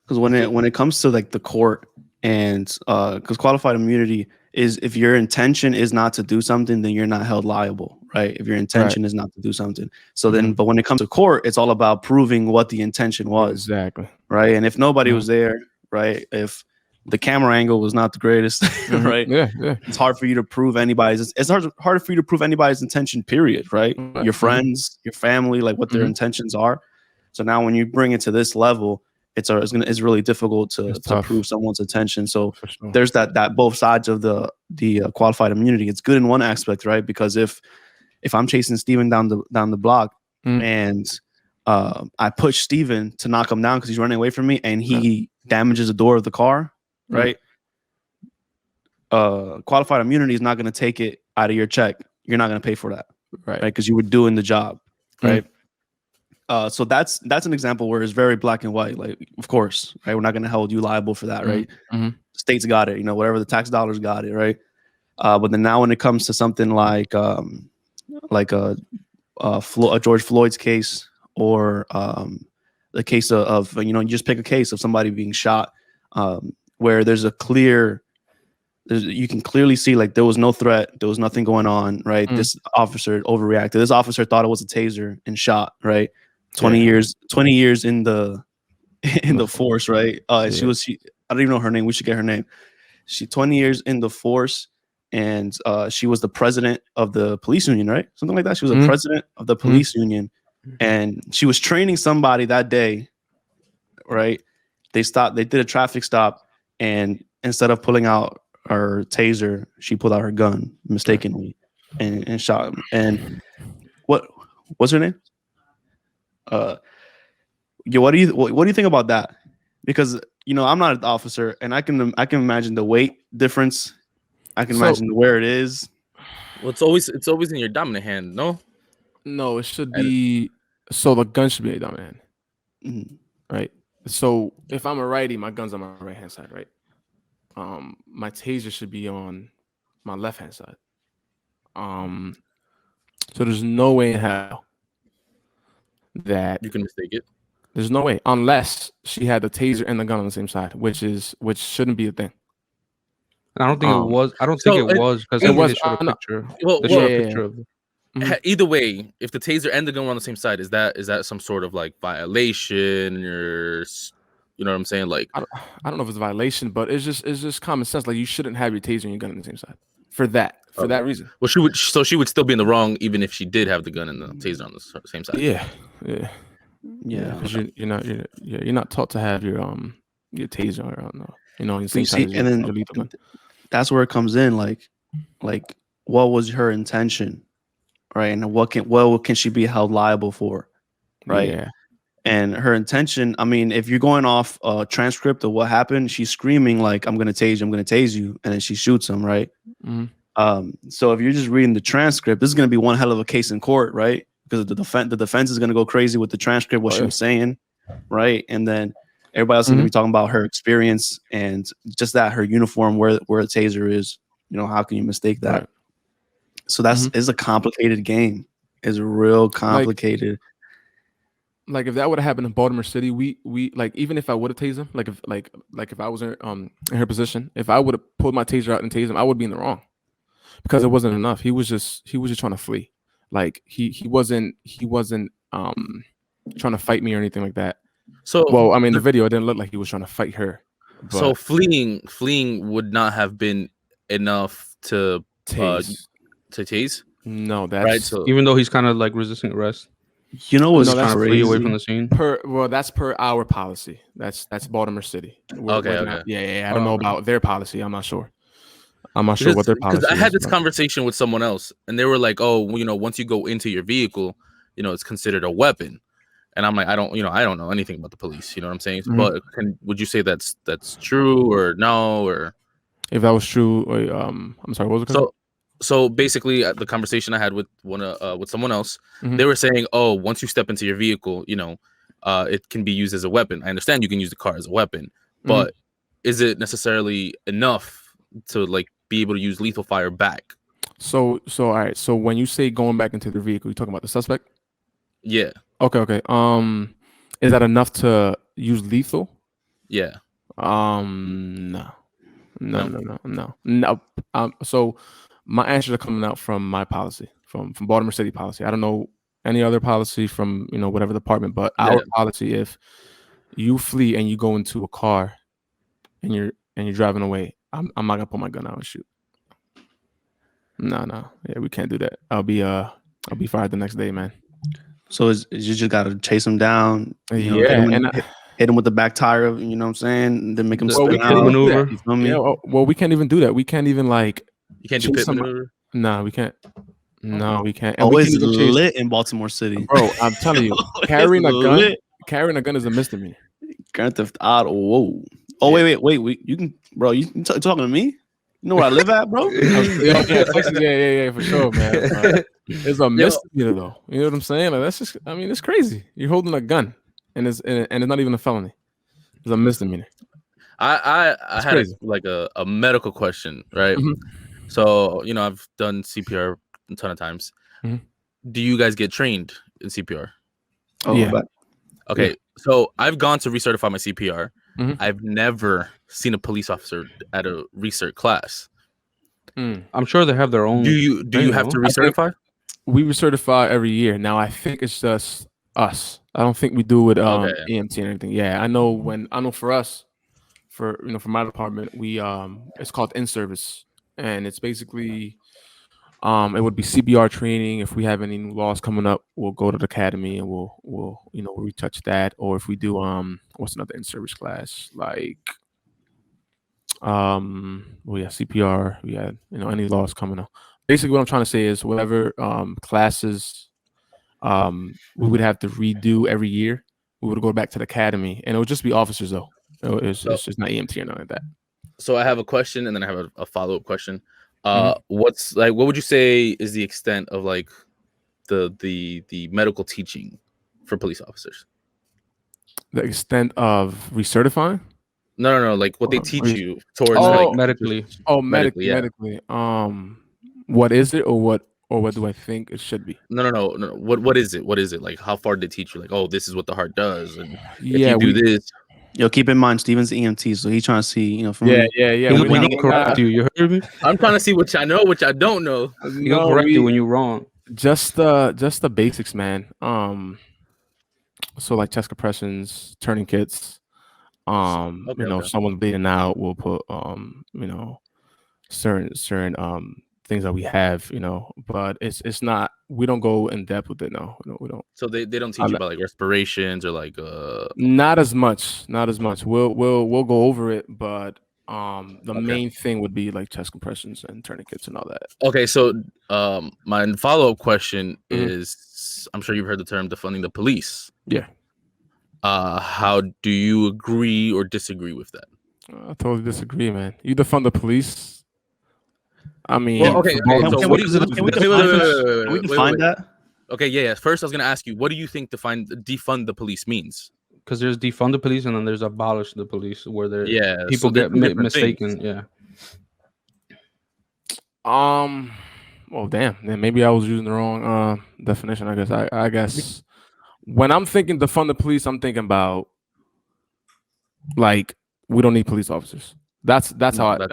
because when it comes to like the court and because qualified immunity is if your intention is not to do something, then you're not held liable, right? If your intention is not to do something, so then, but when it comes to court, it's all about proving what the intention was, exactly, right? And if nobody was there, right? If the camera angle was not the greatest, right? Yeah. It's hard for you to prove anybody's. It's harder for you to prove anybody's intention. Period. Right? Your friends, your family, like what their intentions are. So now, when you bring it to this level, it's really difficult to prove someone's intention. So there's that both sides of the qualified immunity. It's good in one aspect, right? Because if I'm chasing Steven down the block and I push Steven to knock him down because he's running away from me and he damages the door of the car. Right. Qualified immunity is not going to take it out of your check. You're not going to pay for that. Right. Because you were doing the job. Right. So that's an example where it's very black and white. Like, of course, right. We're not going to hold you liable for that. Right. States got it. Whatever the tax dollars got it. Right. But then now when it comes to something like a George Floyd's case or the case of you just pick a case of somebody being shot. Where there's you can clearly see like there was no threat, there was nothing going on, right? This officer overreacted. This officer thought it was a taser and shot, right? 20 years in the force, right? I don't even know her name. We should get her name. She 20 years in the force, and she was the president of the police union, right? Something like that. She was a president of the police union, and she was training somebody that day, right? They did a traffic stop. And instead of pulling out her taser, she pulled out her gun mistakenly and shot him. And what's her name? What do you think about that? Because I'm not an officer, and I can imagine the weight difference. I can imagine where it is. Well, it's always in your dominant hand, no? No, it should be. So the gun should be a dominant hand, right? So if I'm a righty, my gun's on my right hand side, right? My taser should be on my left hand side. So there's no way in hell that you can mistake it. There's no way, unless she had the taser and the gun on the same side, which shouldn't be a thing. And I don't think it was. I don't think it was because I think they showed a picture. They showed a picture of it. Either way, if the taser and the gun were on the same side, is that some sort of like violation? Or you know what I'm saying? Like I don't know if it's a violation, but it's just common sense. Like you shouldn't have your taser and your gun on the same side for that reason. Well, she would still be in the wrong even if she did have the gun and the taser on the same side. Yeah. Yeah. Because you're not taught to have your taser or your same side. And then lethal gun. That's where it comes in. Like what was her intention, right? And what can she be held liable for, right? Yeah. And her intention, I mean, if you're going off a transcript of what happened, she's screaming like, "I'm gonna tase you," and then she shoots him, right? So if you're just reading the transcript, this is gonna be one hell of a case in court, right? Because the defense is gonna go crazy with the transcript, what she was saying, right? And then everybody else is gonna be talking about her experience and just that her uniform, where a taser is. How can you mistake that? Right. So it's a complicated game. It's real complicated. Like if that would have happened in Baltimore City, we like, even if I would have tased him, like if I was in her position, if I would have pulled my taser out and tased him, I would be in the wrong because it wasn't enough. He was just trying to flee. Like he wasn't trying to fight me or anything like that. So well, I mean, the video, it didn't look like he was trying to fight her. But so fleeing would not have been enough to tase. No, that's right. So even though he's kind of like resisting arrest. What's trying to flee away from the scene? That's per our policy. That's Baltimore City. Okay. Yeah. I don't know about their policy. I'm not sure. What their policy is. Because I had this conversation with someone else, and they were like, "Oh, once you go into your vehicle, it's considered a weapon." And I'm like, I don't know anything about the police. You know what I'm saying? But would you say that's true or no? Or if that was true, I'm sorry. What was it? So basically, the conversation I had with with someone else, they were saying, "Oh, once you step into your vehicle, it can be used as a weapon." I understand you can use the car as a weapon, but is it necessarily enough to like be able to use lethal fire back? So all right. So when you say going back into the vehicle, you're talking about the suspect? Yeah. Okay. Is that enough to use lethal? Yeah. No. So my answers are coming out from my policy, from Baltimore City policy. I don't know any other policy from whatever department, but our policy: if you flee and you go into a car and you're driving away, I'm not gonna pull my gun out and shoot. No. Yeah, we can't do that. I'll be fired the next day, man. So you just gotta chase him down. Hit him with the back tire. You know what I'm saying? Then make him spin out. Maneuver. You feel me? Yeah. Well, we can't even do that. We can't even You can't do pit maneuver? No, we can't. No, we can't. And always lit in Baltimore City. Bro, I'm telling you, carrying a gun is a misdemeanor. Grand Theft Auto. Whoa. Oh, wait. You can, bro, you talking to me? You know where I live at, bro? Yeah, for sure, man. It's a misdemeanor, though. You know what I'm saying? Like, that's just, it's crazy. You're holding a gun, and it's not even a felony. It's a misdemeanor. I had a medical question, right? So I've done CPR a ton of times. Do you guys get trained in CPR? Oh yeah. Okay, so I've gone to recertify my CPR. I've never seen a police officer at a recert class. I'm sure they have their own. Do you have to recertify? We recertify every year. Now I think it's just us. I don't think we do with EMT and anything. Yeah, I know for us, for my department, we it's called in-service. And it's basically, it would be CPR training. If we have any new laws coming up, we'll go to the academy and we'll retouch that. Or if we do, what's another in-service class? Like, CPR. We had, any laws coming up. Basically, what I'm trying to say is whatever classes we would have to redo every year, we would go back to the academy, and it would just be officers though. It's just not EMT or nothing like that. So I have a question, and then I have a follow-up question. What would you say is the extent of like the medical teaching for police officers? The extent of recertifying? No. Like what they teach you towards medically. Medically. What is it, or what do I think it should be? No. What is it? What is it? Like how far did they teach you? Like, oh, this is what the heart does, and if you do this. Yo, keep in mind, Steven's EMT, so he's trying to see, from Yeah. He's gonna correct you. You heard me? I'm trying to see which I know, which I don't know. He's gonna correct you when you're wrong. Just the basics, man. So like chest compressions, tourniquets. Someone bleeding out, we'll put certain things that we have, but it's not, we don't go in depth with it. No, we don't. So they don't teach you about like respirations or like not as much. We'll go over it, but the main thing would be like chest compressions and tourniquets and all that. Okay, so my follow-up question is, I'm sure you've heard the term defunding the police. Yeah. How do you agree or disagree with that? I totally disagree, man. You defund the police. I mean, well, okay. So what do you can we define that? Okay, yeah. First, I was gonna ask you, what do you think defund the police means? Because there's defund the police and then there's abolish the police, where people get mistaken. Things. Yeah. Well, damn. Then maybe I was using the wrong definition. I guess when I'm thinking defund the police, I'm thinking about like we don't need police officers. That's not what it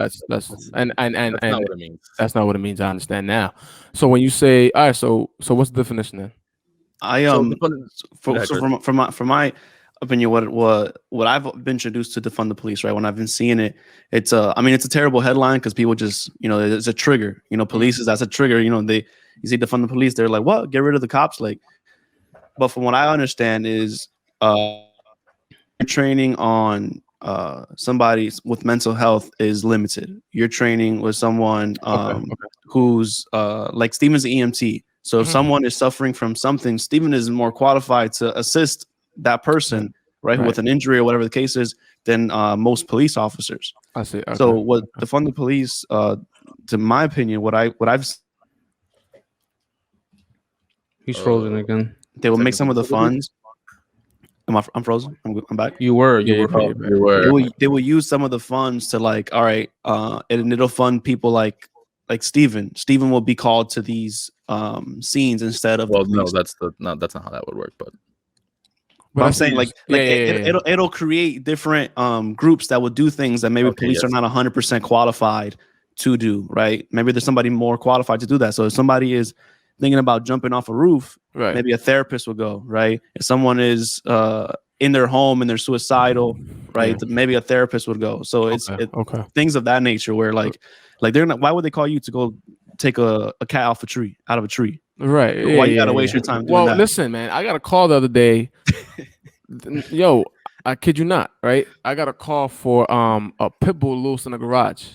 means. That's not what it means. I understand now. So when you say, all right, so what's the definition then? From my opinion, what I've been introduced to defund the police, right? When I've been seeing it, it's a terrible headline because people just, it's a trigger. Police that's a trigger. You say defund the police, they're like, what? Get rid of the cops, like. But from what I understand is, training on somebody with mental health is limited. You're training with someone who's like Steven's EMT. So if someone is suffering from something, Steven is more qualified to assist that person, right, with an injury or whatever the case is, than most police officers. I see. Okay. So what defund the police, to my opinion, what I've he's frozen again. They will make some of the funds. I'm frozen. I'm back. You were. They will use some of the funds to like, all right, and it'll fund people like Steven. Steven will be called to these scenes instead of. Well, no, that's not how that would work. But I'm saying it'll create different groups that will do things that maybe police are not 100% qualified to do. Right? Maybe there's somebody more qualified to do that. So if somebody is thinking about jumping off a roof, maybe a therapist will go, right? If someone is in their home and they're suicidal, right? Maybe a therapist would go. So it's things of that nature where like they're not, why would they call you to go take a cat out of a tree? Right. Why you gotta waste your time doing that? Listen, man, I got a call the other day. Yo, I kid you not, right? I got a call for a pit bull loose in the garage.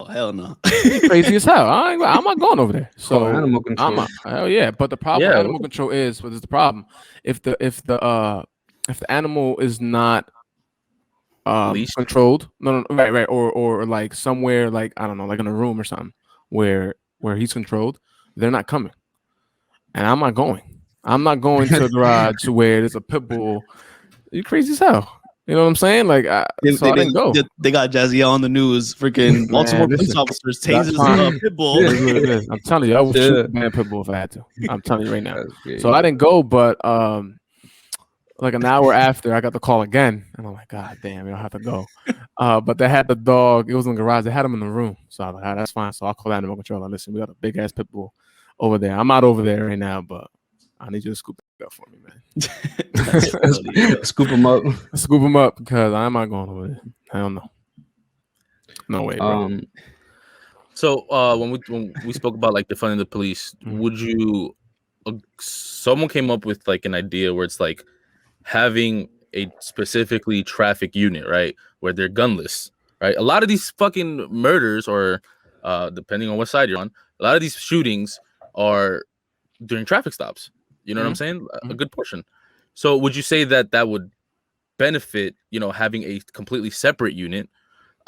Oh, hell no. Crazy as hell. I'm not going over there. So animal control. Hell yeah. But the problem with animal control is, what is the problem? If the animal is not controlled, no, right, or like somewhere, like I don't know, like in a room or something where he's controlled, they're not coming. And I'm not going. I'm not going to the garage where there's a pit bull. You crazy as hell. You know what I'm saying? Like, I didn't go. They got Jazzy on the news. Freaking Baltimore police officers tases pit bull. I'm telling you, I would shoot a pit bull if I had to. I'm telling you right now. So I didn't go, but like an hour after, I got the call again, and I'm like, God damn, you don't have to go. But they had the dog. It was in the garage. They had him in the room. So I was like, that's fine. So I'll call animal control. Listen, we got a big ass pit bull over there. I'm not over there right now, but I need you to scoop that up for me, man. Scoop him up. Scoop him up because I'm not going over there. I don't know. No way, bro. So when we spoke about like defunding the police, would you? Someone came up with like an idea where it's like having a specifically traffic unit, right, where they're gunless, right? A lot of these fucking murders, or depending on what side you're on, a lot of these shootings are during traffic stops. You know what I'm saying? A good portion. So would you say that would benefit, having a completely separate unit,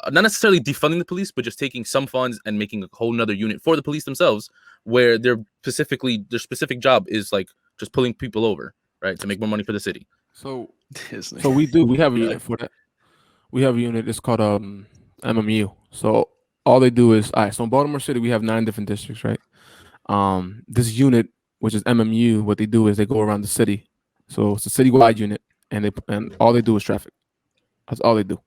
not necessarily defunding the police, but just taking some funds and making a whole nother unit for the police themselves, where their specific job is like just pulling people over, right, to make more money for the city? So we have a unit for that. We have a unit. It's called MMU. So all they do is, all right. So in Baltimore City, we have 9 different districts, right? This unit, which is MMU, what they do is they go around the city. So it's a citywide unit, and all they do is traffic. That's all they do.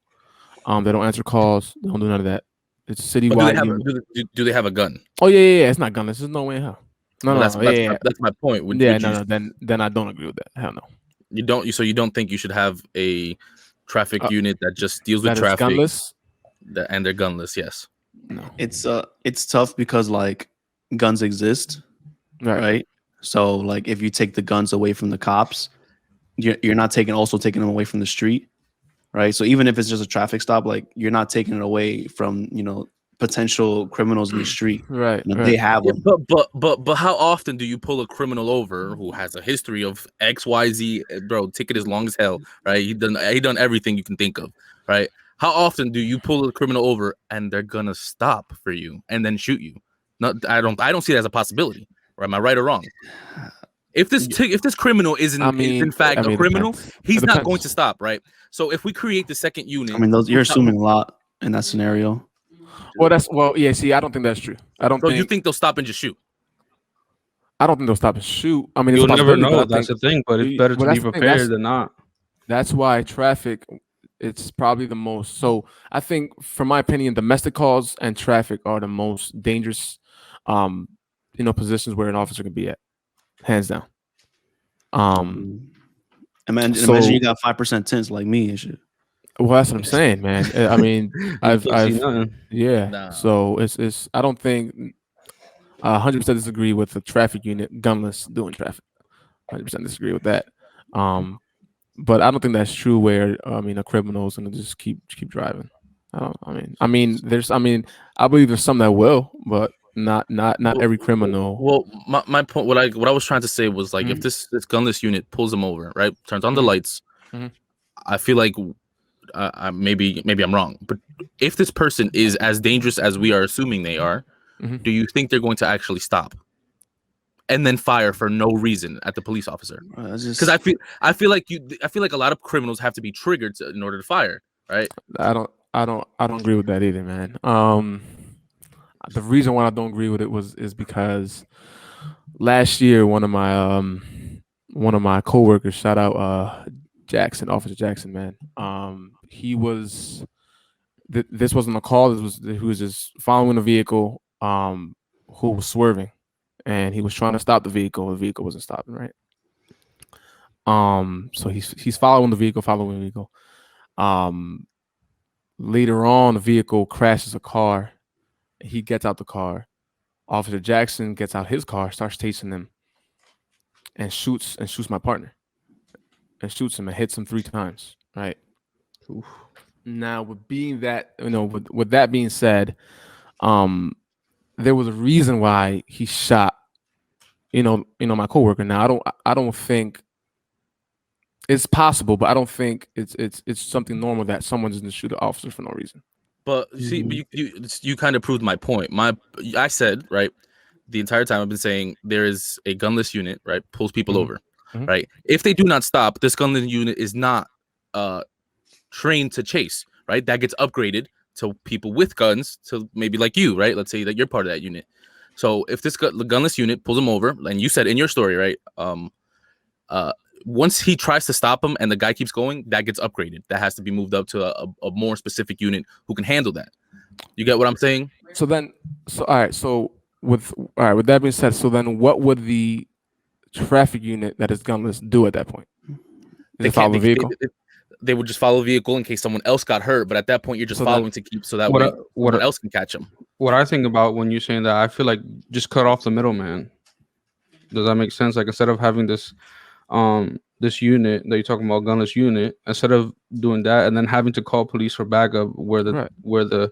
They don't answer calls. They don't do none of that. It's citywide. But do they have a gun? Oh yeah. It's not gunless. There's no way in hell. No. That's my point. No. Then I don't agree with that. Hell no. You don't. So you don't think you should have a traffic unit that just deals with that traffic, gunless? And they're gunless? Yes. No. It's tough because like guns exist, right? So like if you take the guns away from the cops, you're not taking them away from the street, right? So even if it's just a traffic stop, like you're not taking it away from potential criminals in the street, right? They have them. But how often do you pull a criminal over who has a history of XYZ? Bro, ticket is long as hell, right? He done everything you can think of, right? How often do you pull a criminal over and they're gonna stop for you and then shoot you? No, I don't see it as a possibility. Or am I right or wrong? If this criminal is in fact a criminal, he's not going to stop, right? So if we create the second unit, you're assuming a lot in that scenario. Yeah. See, I don't think that's true. You think they'll stop and just shoot? I don't think they'll stop and shoot. I mean, you'll never know. That's the thing, but it's better to be prepared than not. That's why traffic, it's probably the most. So I think, from my opinion, domestic calls and traffic are the most dangerous, positions where an officer can be at, hands down. Imagine you got 5% tints like me and shit. Well, that's what I'm saying, man. I mean, Nah. So it's. I don't think 100% disagree with the traffic unit gunless doing traffic. 100% disagree with that. But I don't think that's true. Where a criminal is gonna just keep driving. I believe there's some that will, but not every criminal. Well, my point, what I was trying to say was like, if this gunless unit pulls them over, right, turns on the lights, I feel like maybe I'm wrong, but if this person is as dangerous as we are assuming they are, do you think they're going to actually stop and then fire for no reason at the police officer? Because I feel like a lot of criminals have to be triggered in order to fire, right? I don't agree with that either, man. The reason why I don't agree with it is because last year one of my coworkers, shout out Jackson, Officer Jackson, man. He was. This wasn't a call. He was just following a vehicle who was swerving, and he was trying to stop the vehicle. The vehicle wasn't stopping, right? So he's following the vehicle. Later on, the vehicle crashes a car. He gets out the car. Officer Jackson gets out his car, starts chasing him, and shoots my partner. And shoots him and hits him 3 times. Right. Oof. Now, with that being said, there was a reason why he shot, my coworker. Now, I don't think it's possible, but I don't think it's something normal that someone doesn't shoot an officer for no reason. But see, you kind of proved my point. I said, right, the entire time I've been saying there is a gunless unit, right, pulls people over, right? If they do not stop, this gunless unit is not trained to chase, right? That gets upgraded to people with guns, to maybe like you, right? Let's say that you're part of that unit. So if this gunless unit pulls them over, and you said in your story, right, once he tries to stop him and the guy keeps going, that gets upgraded. That has to be moved up to a more specific unit who can handle that. You get what I'm saying? So with that being said, so then what would the traffic unit that is gunless do at that point? They follow the vehicle? They would just follow the vehicle in case someone else got hurt, but at that point you're just following to keep so that way someone else can catch them. What I think about when you're saying that, I feel like just cut off the middleman. Does that make sense? Like, instead of having this unit that you're talking about, gunless unit, instead of doing that and then having to call police for backup where the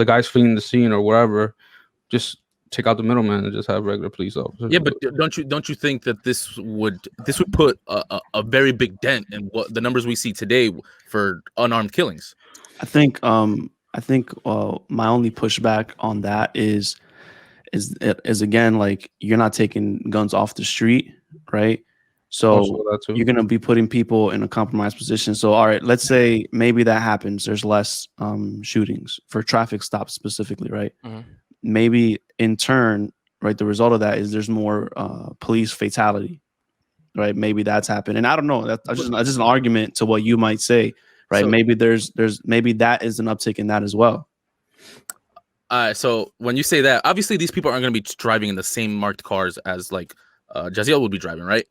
guy's fleeing the scene or wherever, just take out the middleman and just have regular police officers. Yeah, but don't you think that this would put a very big dent in what the numbers we see today for unarmed killings? I think my only pushback on that is again, like, you're not taking guns off the street, right? So you're going to be putting people in a compromised position. So, all right, let's say maybe that happens. There's less shootings for traffic stops specifically, right? Maybe in turn, right, the result of that is there's more police fatality, right? Maybe that's happened. And I don't know. That's just an argument to what you might say, right? So, maybe there's maybe that is an uptick in that as well. So when you say that, obviously these people aren't going to be driving in the same marked cars as like Jaziel would be driving, right?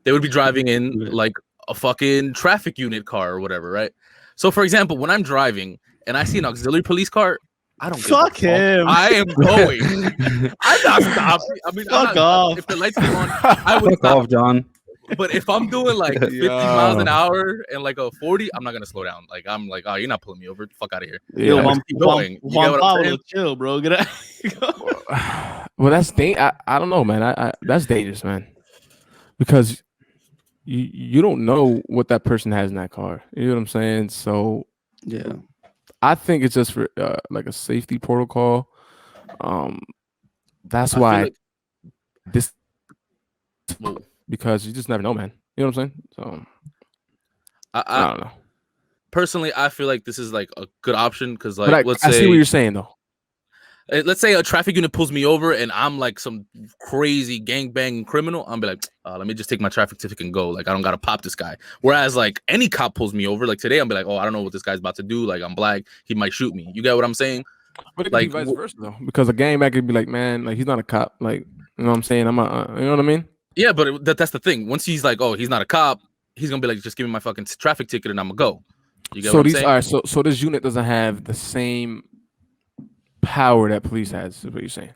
They would be driving in like a fucking traffic unit car or whatever, right? So for example, when I'm driving and I see an auxiliary police car, I don't Fuck give a fuck. him. I am going. I'm not stopping. I mean, Fuck off. If the lights came on, I would Fuck stop. off, John. But if I'm doing like 50 miles an hour and like a 40, I'm not gonna slow down. Like I'm like, oh, you're not pulling me over. Fuck out of here. Yo, Yeah. Keep going. You get what I'm saying? Chill, bro. Get out. Well, that's I don't know, man. I that's dangerous, man, because you don't know what that person has in that car. You know what I'm saying? So Yeah, I think it's just for like a safety protocol. That's I why feel like- this Whoa. because you just never know, man. You know what I'm saying? So I don't know. Personally, I feel like this is like a good option because, like, But let's I say, see what you're saying though. let's say a traffic unit pulls me over and I'm like some crazy gangbang criminal. I'm be like, let me just take my traffic ticket and go. Like, I don't gotta pop this guy. Whereas, like, any cop pulls me over, like today, I'm be like, oh, I don't know what this guy's about to do. Like, I'm black, he might shoot me. You get what I'm saying? But it could Like, be vice versa though, because a gangbang could be like, man, like he's not a cop. Like, you know what I'm saying? I'm a, you know what I mean? yeah, but that's the thing. Once he's like, oh, he's not a cop, he's gonna be like, just give me my fucking traffic ticket and I'm gonna go. You get So what I'm these saying? are so this unit doesn't have the same power that police has. Is what you're saying?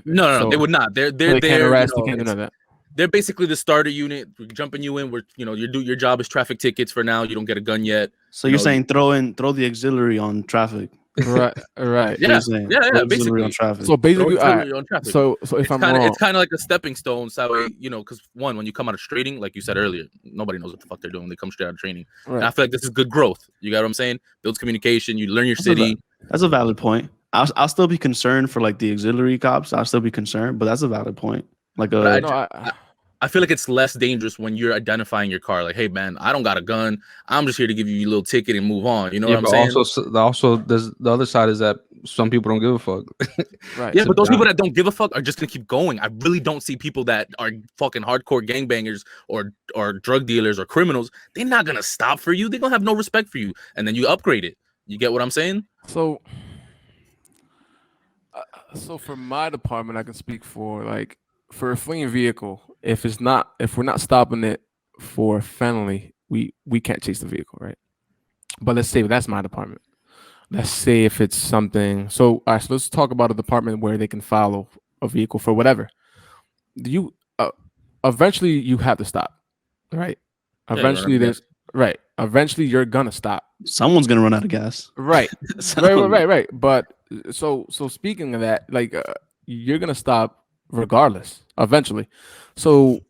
No, they would not. They're they can't there. arrest. They can't do none of that. They're basically the starter unit. We're jumping you in. Where your job is traffic tickets for now. You don't get a gun yet. so you're saying throw the auxiliary on traffic. Right. Yeah, Throw yeah. auxiliary Basically, on traffic. So basically, Throw all auxiliary right. on traffic. So if I'm wrong, it's kind of like a stepping stone. So because when you come out of training, like you said earlier, nobody knows what the fuck they're doing. They come straight out of training. right. And I feel like this is good growth. You got what I'm saying? Builds communication. You learn your city. That's a valid point. I'll still be concerned for like the auxiliary cops. I'll still be concerned, but that's a valid point. Like I feel like it's less dangerous when you're identifying your car. Like, hey man, I don't got a gun. I'm just here to give you a little ticket and move on. You know what I'm saying? Also, there's the other side is that some people don't give a fuck. Right. Yeah, but those people that don't give a fuck are just gonna keep going. I really don't see people that are fucking hardcore gangbangers or drug dealers or criminals. They're not gonna stop for you. They're gonna have no respect for you, and then you upgrade it. You get what I'm saying? So for my department, I can speak for like for a fleeing vehicle. If we're not stopping it for felony, we can't chase the vehicle, right? But let's say that's my department. Let's say if it's something. So all right, so let's talk about a department where they can follow a vehicle for whatever. You eventually you have to stop, right? Eventually right. Eventually you're gonna stop. someone's gonna run out of gas. Right. right. But so speaking of that, like you're gonna stop regardless eventually. So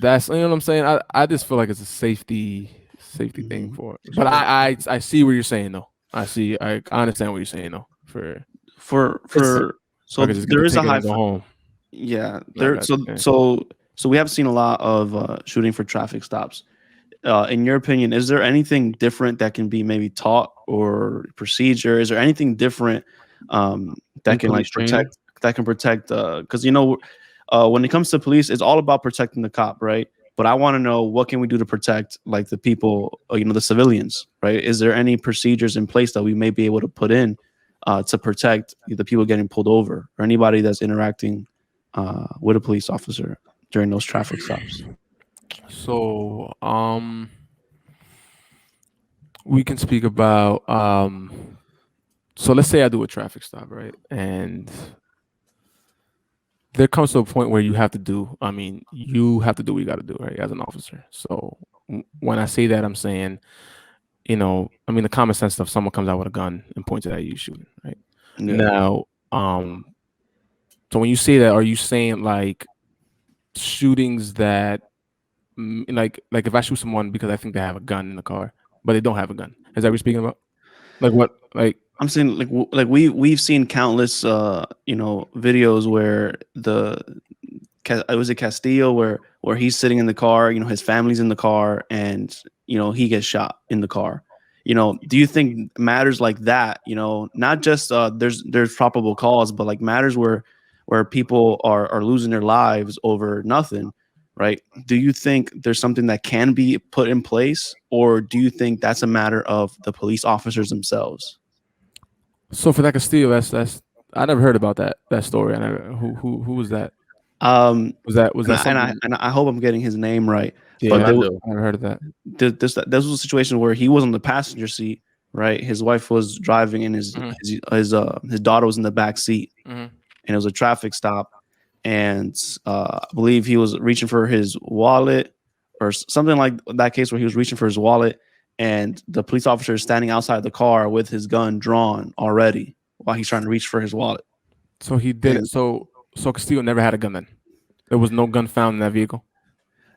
that's, you know what I'm saying. I just feel like it's a safety thing for it. But I see what you're saying though. I understand what you're saying though. So there is a high. Home. Yeah. So we have seen a lot of shooting for traffic stops. In your opinion, is there anything different that can be maybe taught or procedure? Is there anything different that can like protect? That can protect? Because when it comes to police, it's all about protecting the cop, right? But I want to know, what can we do to protect like the people, the civilians, right? Is there any procedures in place that we may be able to put in to protect the people getting pulled over or anybody that's interacting with a police officer during those traffic stops? So we can speak about so let's say I do a traffic stop, right? And there comes to a point where you have to do what you got to do, right, as an officer. So when I say that, I'm saying, the common sense stuff, someone comes out with a gun and points it at you, shooting, right? Yeah. Now, so when you say that, are you saying like shootings that like if I shoot someone because I think they have a gun in the car, but they don't have a gun? Is that what you're speaking about? Like what? Like I'm saying like we've seen countless videos where it was a Castillo where he's sitting in the car, his family's in the car, and he gets shot in the car. Do you think matters like that, not just there's probable cause, but like matters where people are losing their lives over nothing, right? Do you think there's something that can be put in place, or do you think that's a matter of the police officers themselves? So for that Castillo, that's I never heard about that story. I never who was that? Was that something? And I hope I'm getting his name right. Yeah, But I never heard of that. This was a situation where he was on the passenger seat, right? His wife was driving, and his daughter was in the back seat, and it was a traffic stop. And I believe he was reaching for his wallet or something like that case where he was reaching for his wallet, and the police officer is standing outside the car with his gun drawn already while he's trying to reach for his wallet. So he did it. So Castillo never had a gun then. There was no gun found in that vehicle.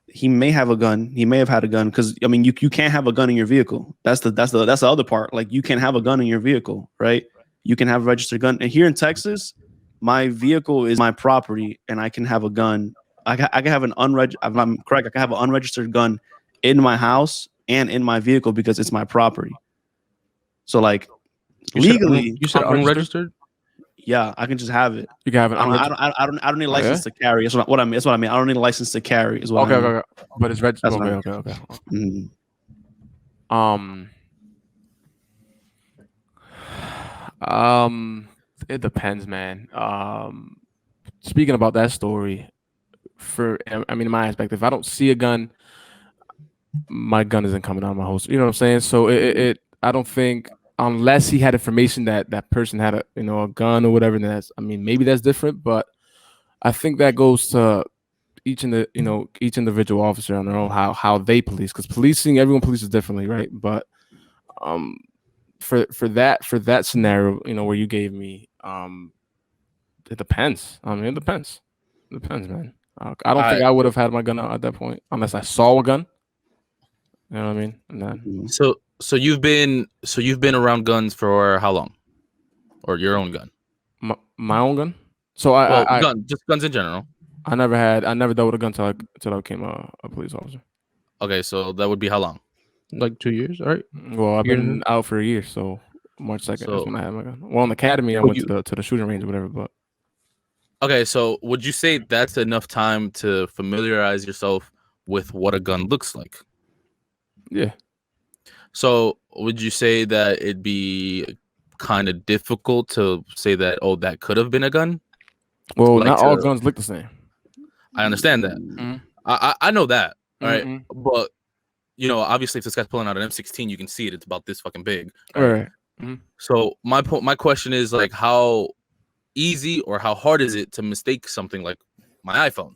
He may have a gun. He may have had a gun because I mean you can't have a gun in your vehicle. That's the other part. Like you can have a gun in your vehicle, right? You can have a registered gun. And here in Texas, my vehicle is my property, and I can have a gun. I can have an unregistered. If I'm correct, I can have an unregistered gun in my house and in my vehicle because it's my property. So like legally, you said unregistered. Yeah, I can just have it. You can have it. I don't need a license to carry. That's what I mean. That's what I mean. I don't need a license to carry. Is what I mean. Okay. But it's registered. Okay. It depends, man. Speaking about that story, in my aspect, if I don't see a gun, my gun isn't coming out of my holster. You know what I'm saying? So I don't think, unless he had information that person had a gun or whatever, then maybe that's different. But I think that goes to each individual officer on their own, how they police, because everyone polices differently, right? But for that scenario, where you gave me, it depends. It depends, man. I don't think I would have had my gun out at that point unless I saw a gun. You know what I mean? And then, so you've been around guns for how long, or your own gun? My own gun. So just guns in general. I never dealt with a gun till I became a police officer. Okay, so that would be how long? Like 2 years, all right? Well, I've been out for a year, so March 2nd is when I had my gun. Well, in the academy, I went to the shooting range or whatever. But okay, so would you say that's enough time to familiarize yourself with what a gun looks like? Yeah. So would you say that it'd be kind of difficult to say that, oh, that could have been a gun? Well, not all guns look the same. I understand that. Mm-hmm. I know that. All right. Mm-hmm. But, obviously if this guy's pulling out an M16, you can see it. It's about this fucking big. Right. Mm-hmm. So my question is, like, how easy or how hard is it to mistake something like my iPhone,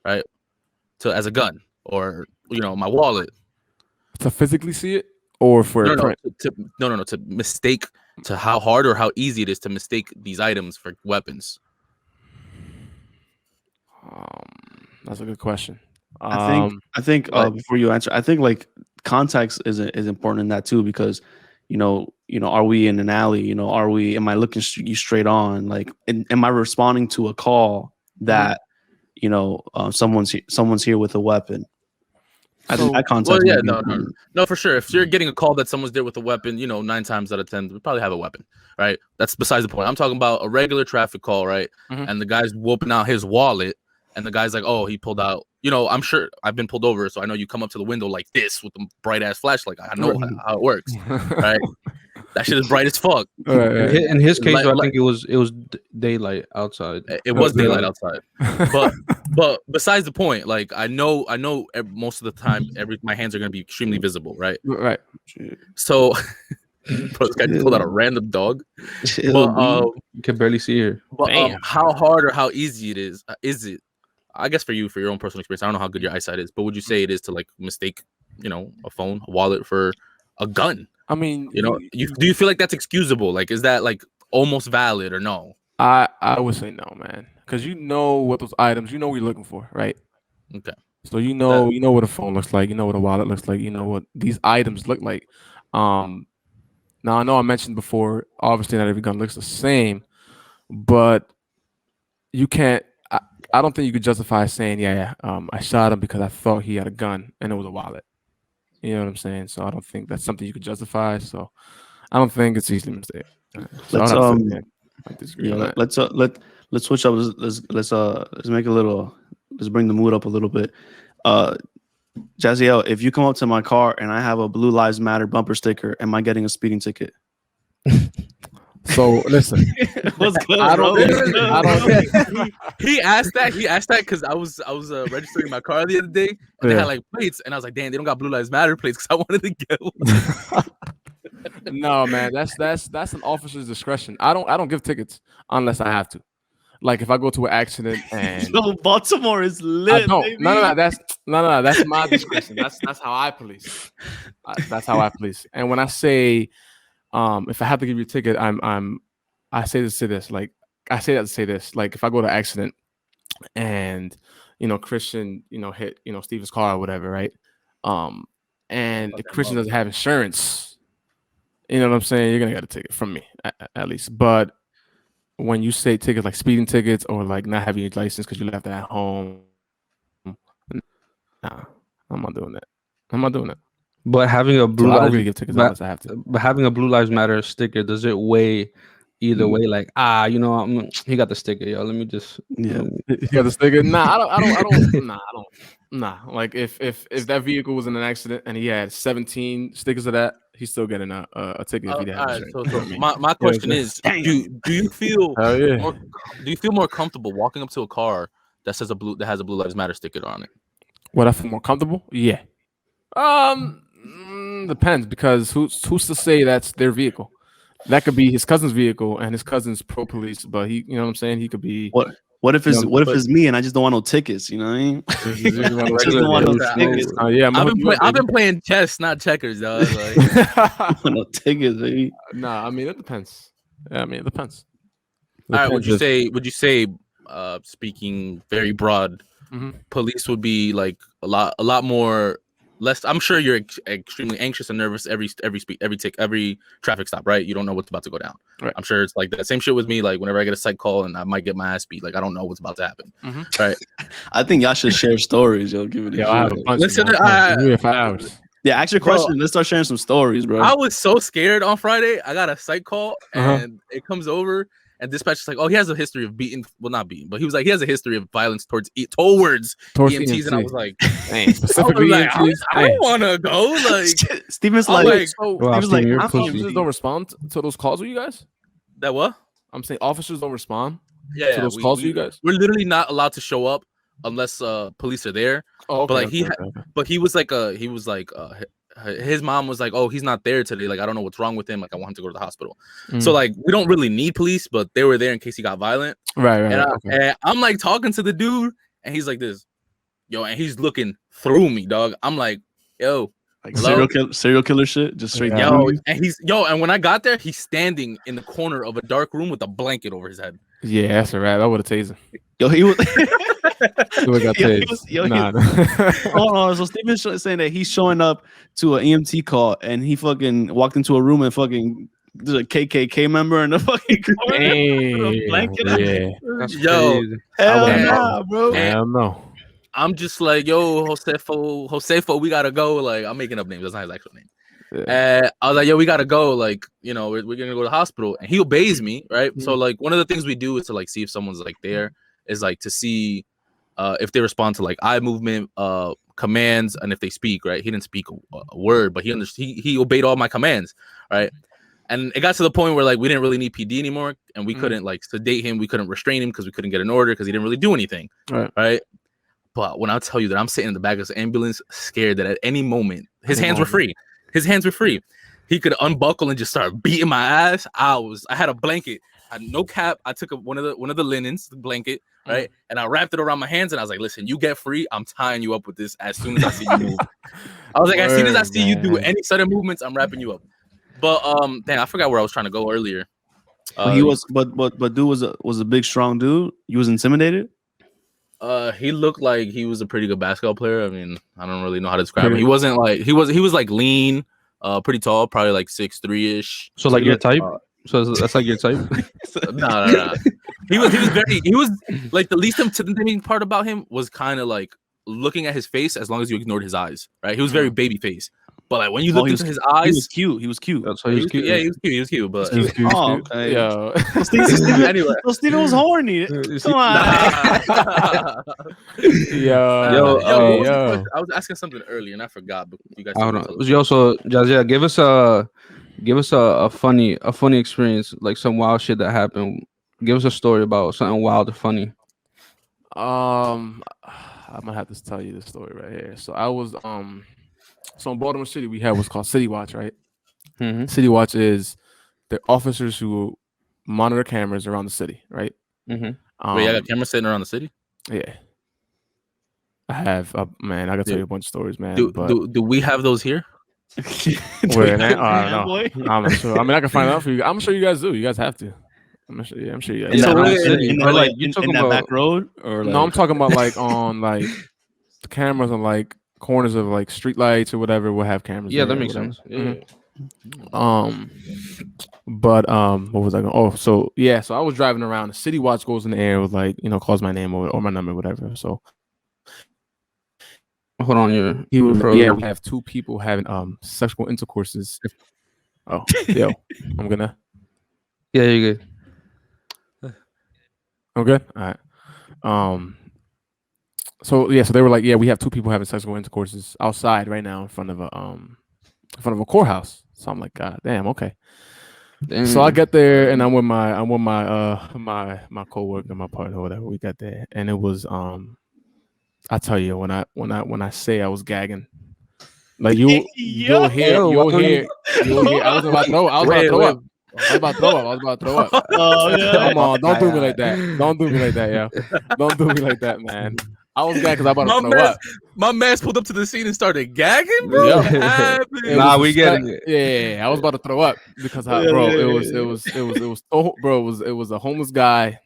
right, as a gun, or my wallet, to physically see it, or for to mistake, to how hard or how easy it is to mistake these items for weapons? That's a good question. I think before you answer, I think like context is important in that too, because are we in an alley? Am I looking you straight on? Like, am I responding to a call that someone's here with a weapon? I think that context. Well, no, for sure. If you're getting a call that someone's there with a weapon, 9 times out of 10 we probably have a weapon, right? That's besides the point. I'm talking about a regular traffic call, right? Mm-hmm. And the guy's whooping out his wallet, and the guy's like, "Oh, he pulled out." I'm sure I've been pulled over, so I know you come up to the window like this with the bright ass flashlight. I know how it works, right? That shit is bright as fuck. In his case, I think it was daylight outside. It was daylight outside, but besides the point, like I know most of the time, my hands are gonna be extremely visible, right? Right. So, bro, this guy pulled out a random dog. But, you can barely see her. But how hard or how easy it is it? I guess for your own personal experience, I don't know how good your eyesight is, but would you say it is to like mistake, a phone, a wallet for a gun? I mean, do you feel like that's excusable? Like, is that like almost valid or no? I would say no, man, because what those items, what you're looking for, right? Okay. So what a phone looks like, what a wallet looks like, what these items look like. Now I know I mentioned before, obviously not every gun looks the same, but you can't. I don't think you could justify saying, I shot him because I thought he had a gun and it was a wallet. You know what I'm saying? So I don't think that's something you could justify. So I don't think it's easily mistaken. So let's switch up. Let's make let's bring the mood up a little bit. Jazziel, if you come up to my car and I have a Blue Lives Matter bumper sticker, am I getting a speeding ticket? So listen, what's good, I bro? don't. He asked that. He asked that because I was registering my car the other day, and they had like plates, and I was like, damn, they don't got Blue Lives Matter plates because I wanted to get one. No, man, that's an officer's discretion. I don't give tickets unless I have to. Like if I go to an accident and Yo, Baltimore is lit. I don't. Baby. No. That's my discretion. That's how I police. That's how I police. And when I say, if I have to give you a ticket, I say this. Like I say that to say this. Like if I go to an accident and Christian hit Steven's car or whatever, right? And the Christian doesn't have insurance. You know what I'm saying? You're gonna get a ticket from me at least. But when you say tickets like speeding tickets or like not having your license because you left it at home, nah, I'm not doing that. But having a blue I don't lives, really give tickets unless I have to. But having a Blue Lives Matter sticker, does it weigh either way? Like, he got the sticker, yo. Let me just Yeah. You got the sticker? Nah, I don't. Nah. Like if that vehicle was in an accident and he had 17 stickers of that, he's still getting a ticket if he didn't have insurance. So my question is, do you feel more comfortable walking up to a car that has a Blue Lives Matter sticker on it? Would I feel more comfortable? Yeah. Depends, because who's to say that's their vehicle? That could be his cousin's vehicle, and his cousin's pro police, but he, you know what I'm saying? He could be. What if it's me and I just don't want no tickets? You know what I mean? Yeah, I've been playing chess, not checkers, dog. Like. No tickets, baby. Nah, I mean it depends. Yeah, I mean it depends. All right, would you say, speaking very broad, police would be like a lot more. Less, I'm sure you're extremely anxious and nervous every traffic stop, right? You don't know what's about to go down. Right. I'm sure it's like that same shit with me. Like whenever I get a psych call and I might get my ass beat, like I don't know what's about to happen. Right. I think y'all should share stories, yo. Give it. I have a bunch. Listen, 5 hours. Yeah, ask your question. Let's start sharing some stories, bro. I was so scared on Friday. I got a psych call and it comes over. And dispatcher's like, oh, he has a history of beating. Well, not beating, but he was like, he has a history of violence towards EMTs. And I was like, specifically EMTs. I don't want to go. Like, Steven's like, officers don't respond to those calls with you guys? That what? I'm saying officers don't respond to those calls with you guys? We're literally not allowed to show up unless police are there. Oh, okay, but he was like, his mom was like, oh, he's not there today. Like, I don't know what's wrong with him. Like, I want him to go to the hospital. So, like, we don't really need police, but they were there in case he got violent. Right. And I'm like talking to the dude, and he's like this, yo, and he's looking through me, dog. I'm like, yo, like serial killer shit, just straight down. And when I got there, he's standing in the corner of a dark room with a blanket over his head. Yeah, that's a wrap. I would have tased him. Yo, he was. Hold on. So Steven's saying that he's showing up to an EMT call and he fucking walked into a room and fucking there's a KKK member in the fucking blanket. Yo, hell nah, bro. Hell no. I'm just like, yo, Josefo, we gotta go. Like, I'm making up names. That's not his actual name. I was like, yo, we gotta go. Like, we're gonna go to the hospital, and he obeys me, right? So like, one of the things we do is to like see if someone's like there, is like to see if they respond to like eye movement, commands, and if they speak, right? He didn't speak a word, but he obeyed all my commands, right? And it got to the point where like we didn't really need PD anymore, and we couldn't like sedate him, we couldn't restrain him because we couldn't get an order because he didn't really do anything, right? But when I tell you that I'm sitting in the back of this ambulance, scared that at any moment his hands were free. His hands were free. He could unbuckle and just start beating my ass. I had a blanket. I had no cap. I took one of the linens, the blanket, right? And I wrapped it around my hands and I was like, listen, you get free. I'm tying you up with this as soon as I see you move. I was like, as soon as I see you do any sudden movements, I'm wrapping you up. But damn, I forgot where I was trying to go earlier. He was but dude was a big strong dude. You was intimidated? He looked like he was a pretty good basketball player. I mean, I don't really know how to describe him. He wasn't like he was like lean, pretty tall, probably like 6'3" So like your type? So that's like your type? No. He was like the least intimidating part about him was kind of like looking at his face as long as you ignored his eyes, right? He was very baby face. But like when you look into his eyes, he was cute. He was cute. So he was cute. Yeah, he was cute. He was cute. But He was cute. Oh, okay. Yo. Anyway, so Steven was horny. Come on. Yo, what was the yo. question? I was asking something earlier and I forgot. But you guys. I don't know. Yo, so Jazia, give us a funny experience, like some wild shit that happened. Give us a story about something wild or funny. I'm gonna have to tell you this story right here. So I was so in Baltimore City we have what's called City Watch, right? Mm-hmm. City Watch is the officers who monitor cameras around the city, right? Mm-hmm. Wait, I got cameras sitting around the city. Yeah, I have. Man, I gotta tell you a bunch of stories, man. Do we have those here? Where, man? I don't know. I'm not sure. I mean, I can find out for you. I'm sure you guys do. You guys have to. I'm sure you guys. In that back road, or no, I'm talking about like on like the cameras on like corners of like street lights or whatever will have cameras. Yeah, that makes sense. Yeah. But what was I going? Oh, so yeah, so I was driving around. The City Watch goes in the air with like, calls my name or my number, whatever. So hold on, we have two people having sexual intercourses. Oh, yo, I'm gonna. Yeah, you're good. I'm good. All right. So they were like, yeah, we have two people having sexual intercourses outside right now in front of a courthouse. So I'm like, God damn, okay. Damn. So I get there and I'm with my my coworker, my partner, whatever. We got there and it was I tell you when I say I was gagging. Like you'll hear. I was about to throw up. I was about to throw up. Oh, yeah. Come on, don't do me like that. Don't do me like that, yeah. Don't do me like that, man. I was gagging because I was about to throw up. My man's pulled up to the scene and started gagging, bro. Nah, we get it. Yeah, I was about to throw up because it was a homeless guy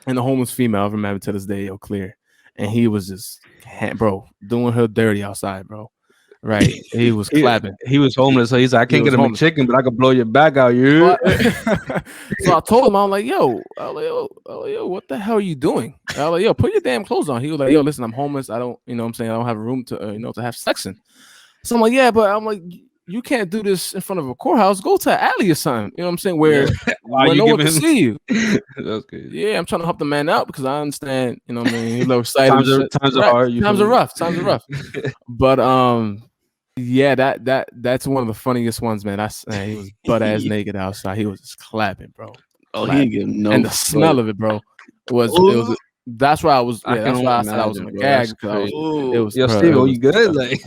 and a homeless female. I remember to this day, clear. And he was just, doing her dirty outside, bro. Right, he was clapping. He was homeless, so he's like, I can't get him a chicken, but I can blow your back out. You. So I told him, I'm like, yo, what the hell are you doing? I was like, yo, put your damn clothes on. He was like, yo, listen, I'm homeless. I don't, what I'm saying, I don't have a room to, to have sex in. So I'm like, yeah, but I'm like, you can't do this in front of a courthouse. Go to an alley or something. You know what I'm saying? Where no one can see you. That's good. Yeah, I'm trying to help the man out because I understand. You know what I mean? He's a little excited. Times are hard. Times are rough. Times are rough. But yeah, that's one of the funniest ones, man. He was butt ass naked outside. He was just clapping, bro. Oh, he didn't give no. And the smell of it, bro, was. That's why I was. Yeah, that's why I said I was in a gag. It was. Yo, Steve, you good? Like,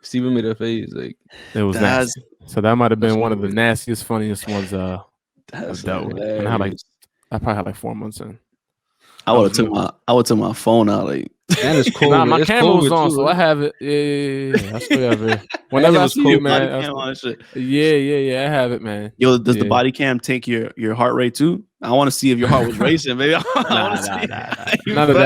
Steven made a face. Like, it was nasty. So that might have been one of the nastiest, funniest ones. That's dealt with. And I probably had like 4 months in. I would took my phone out like. And it's cold. Nah, my it's camera was on, too, so I have it. Yeah. I still have it. Whenever I see you, man. Yeah, I have it, man. Yo, does the body cam take your heart rate too? I want to see if your heart was racing, baby. Nah. None of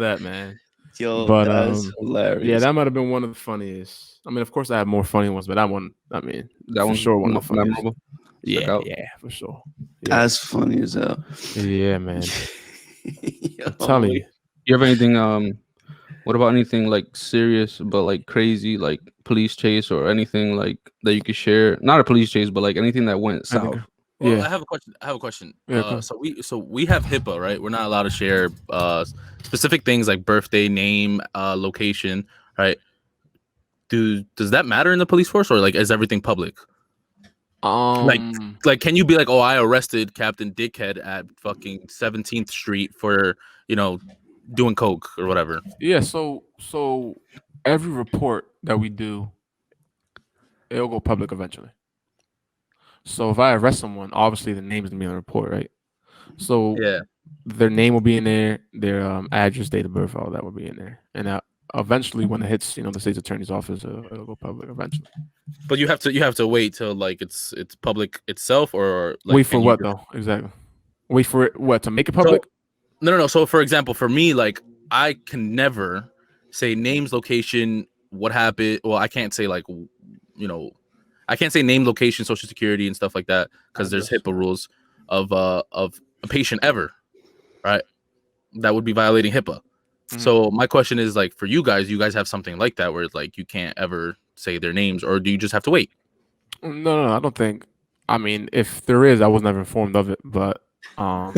that, man. Yo, but that's hilarious. Yeah, that might have been one of the funniest. I mean, of course, I have more funny ones, but that one, that one's sure one of the funniest. Yeah, for sure. Yeah. That's funny as hell. Yeah, man. I'm telling you. You have anything? What about anything like serious but like crazy, like police chase or anything like that you could share? Not a police chase, but like anything that went south. Well, I have a question. Yeah, so we have HIPAA, right? We're not allowed to share specific things like birthday, name, location, right? Does that matter in the police force, or like is everything public? Like can you be like, oh, I arrested Captain Dickhead at fucking 17th Street for doing coke or whatever? Yeah, so every report that we do, it'll go public eventually. So if I arrest someone, obviously the name's gonna be on the report, right? So yeah, their name will be in there, their address, date of birth, all that will be in there, and eventually when it hits, the state's attorney's office, it'll go public eventually. But you have to wait till like it's public itself, or like, wait for what though? Exactly. Wait for it what to make it public? No. So for example, for me, like I can never say names, location, what happened. Well, I can't say like I can't say name, location, social security, and stuff like that because there's HIPAA rules of a patient ever, right? That would be violating HIPAA. Mm-hmm. So my question is like for you guys have something like that where it's like you can't ever say their names, or do you just have to wait? No, I don't think. I mean, if there is, I was never informed of it, but I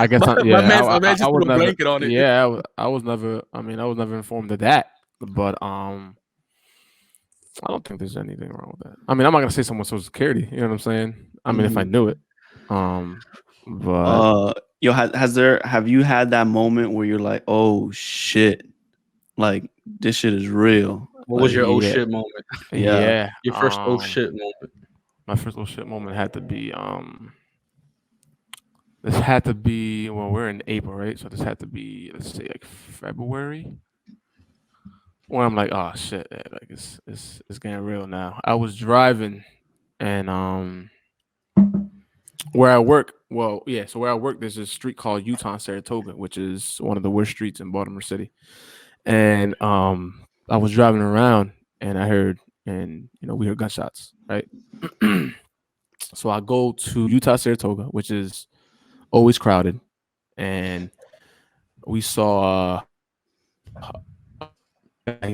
guess my man I just was threw a never. blanket on it. Yeah, I was never. I mean, I was never informed of that, but I don't think there's anything wrong with that. I mean, I'm not gonna say someone's Social Security. You know what I'm saying? I mean, if I knew it, but yo, have you had that moment where you're like, oh shit, like this shit is real? What was your oh yeah. shit moment? Yeah. Your first oh shit moment. My first oh shit moment had to be this had to be, well, we're in April, right? So this had to be, let's say, like February. Where I'm like, oh shit, like it's getting real now. I was driving and where I work, so where I work, there's a street called Utah and Saratoga, which is one of the worst streets in Baltimore City. And I was driving around and I heard, and we heard gunshots, right? So I go to Utah Saratoga, which is always crowded, and we saw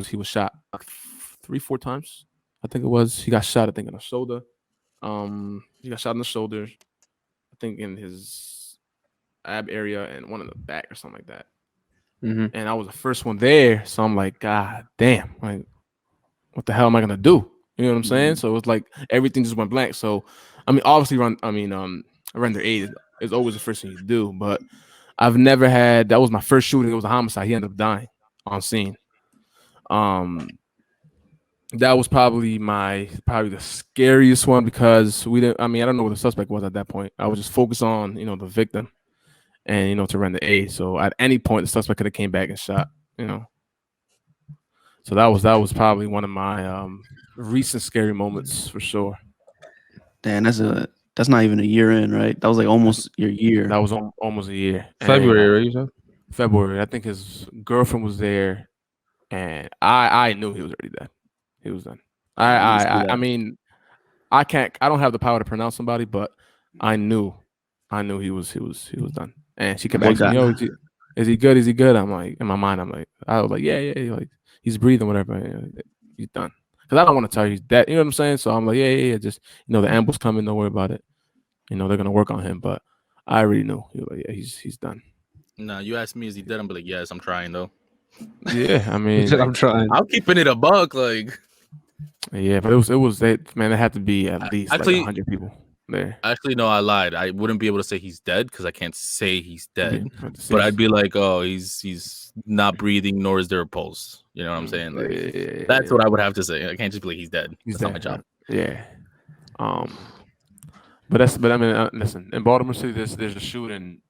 he was shot 3-4 times. I think it was. He got shot, I think, in the shoulder. He got shot in the shoulders, I think in his ab area and one in the back or something like that. Mm-hmm. And I was the first one there, so I'm like, God damn, like, what the hell am I gonna do? You know what I'm saying? So it's like everything just went blank. So, I mean, obviously, render aid is always the first thing you do, but I've never had. That was my first shooting. It was a homicide. He ended up dying on scene. That was probably the scariest one because we didn't. I mean, I don't know what the suspect was at that point. I was just focused on the victim and to render aid. So at any point, the suspect could have came back and shot. So that was probably one of my recent scary moments for sure. Damn, that's not even a year in, right? That was like almost your year. That was almost a year. February, right? You said February. I think his girlfriend was there, and I knew he was already dead. He was done. I mean, I don't have the power to pronounce somebody, but I knew he was done. And she kept asking me, "Yo, is he good? Is he good?" I'm like, in my mind, I was like, yeah, like he's breathing, whatever. He's done. Because I don't want to tell you he's dead. You know what I'm saying? So I'm like, yeah. Just the ambulance coming. Don't worry about it. They're gonna work on him. But I already knew. He was like, yeah, he's done. Nah, you asked me, is he dead? I'm like, yes, I'm trying though. Yeah, I mean, I'm trying. I'm keeping it a buck, like. Yeah, but it was that, man. It had to be at least like 100 people there. Actually, no, I lied. I wouldn't be able to say he's dead because I can't say he's dead. Yeah, but I'd be like, oh, he's not breathing, nor is there a pulse. You know what I'm saying? Like, that's what I would have to say. I can't just be like he's dead. That's not my job. Yeah. But I mean, listen. In Baltimore City, there's a shooting